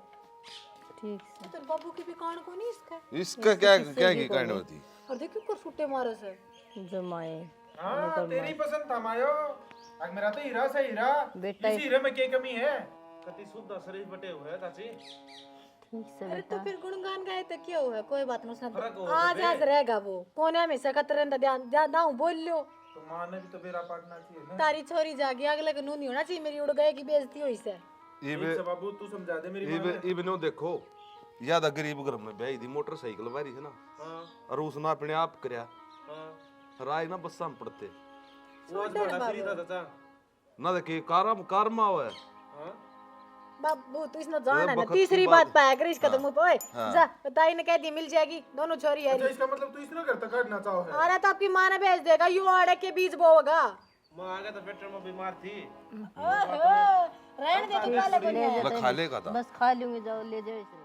Speaker 1: ठीक से
Speaker 2: तो बाबू की भी कान को नहीं इसका।
Speaker 3: इसका क्या क्या की कहने होती?
Speaker 2: और देखो कर छुट्टे मारो से।
Speaker 1: जमाए
Speaker 4: हाँ तेरी पसंद था मायो, आज मेरा तो हीरा से हीरा।
Speaker 1: बेटा
Speaker 4: इस हीरे में क्या कमी है?
Speaker 6: कति शुद्ध शरीर बटे हुए है चाची।
Speaker 1: ठीक से
Speaker 2: अरे
Speaker 1: बेटा।
Speaker 2: तो फिर गुणगान गाए तो क्या हुआ, कोई बात नहीं
Speaker 6: फर्क
Speaker 2: उसने
Speaker 6: हो
Speaker 2: आज आज रहेगा वो कोने हमेशा कतरन ध्यान दाऊ बोल लो।
Speaker 4: तो माँ ने भी तो मेरा पार्टनर चाहिए ना।
Speaker 2: तारी छोरी जागी अगले को नू नहीं होना चाहिए, मेरी उड़ गए की बेइज्जती हुई से।
Speaker 3: ये
Speaker 4: ठीक से बाबू तू समझा दे मेरी माँ
Speaker 3: ये भी नो देखो याद गरीब घर में ब्याह दी मोटरसाइकिल वारी है ना।
Speaker 6: हाँ
Speaker 3: और उसने अपने आप करया
Speaker 6: हाँ
Speaker 3: राय ना बस्सा में पड़ते
Speaker 6: वो आज बड़ा फ्री था चाचा।
Speaker 3: ना देखे कारमा हुआ है।
Speaker 6: हाँ
Speaker 2: बाबू तू इसने जाना ना,
Speaker 3: बखत
Speaker 2: तीसरी
Speaker 3: की
Speaker 2: बात
Speaker 3: बात।
Speaker 2: पाया कर इसका तो मुंह पे। ओए
Speaker 3: हाँ।
Speaker 2: जा बताई ने कह दी मिल जाएगी दोनों छोरी है।
Speaker 4: अच्छा इसका मतलब तू इसने घर तक काटना चाहो है?
Speaker 2: अरे तो आपकी माँ ने भेज देगा, यू आड़े के बीज बोगा।
Speaker 6: मैं आ गया तो पेट्रोल में बीमार थी।
Speaker 2: रहने दे तू पहले
Speaker 1: ले जाते
Speaker 3: खा लेगा था।
Speaker 1: बस खा लूंगी, जाओ ले जाओ इसे।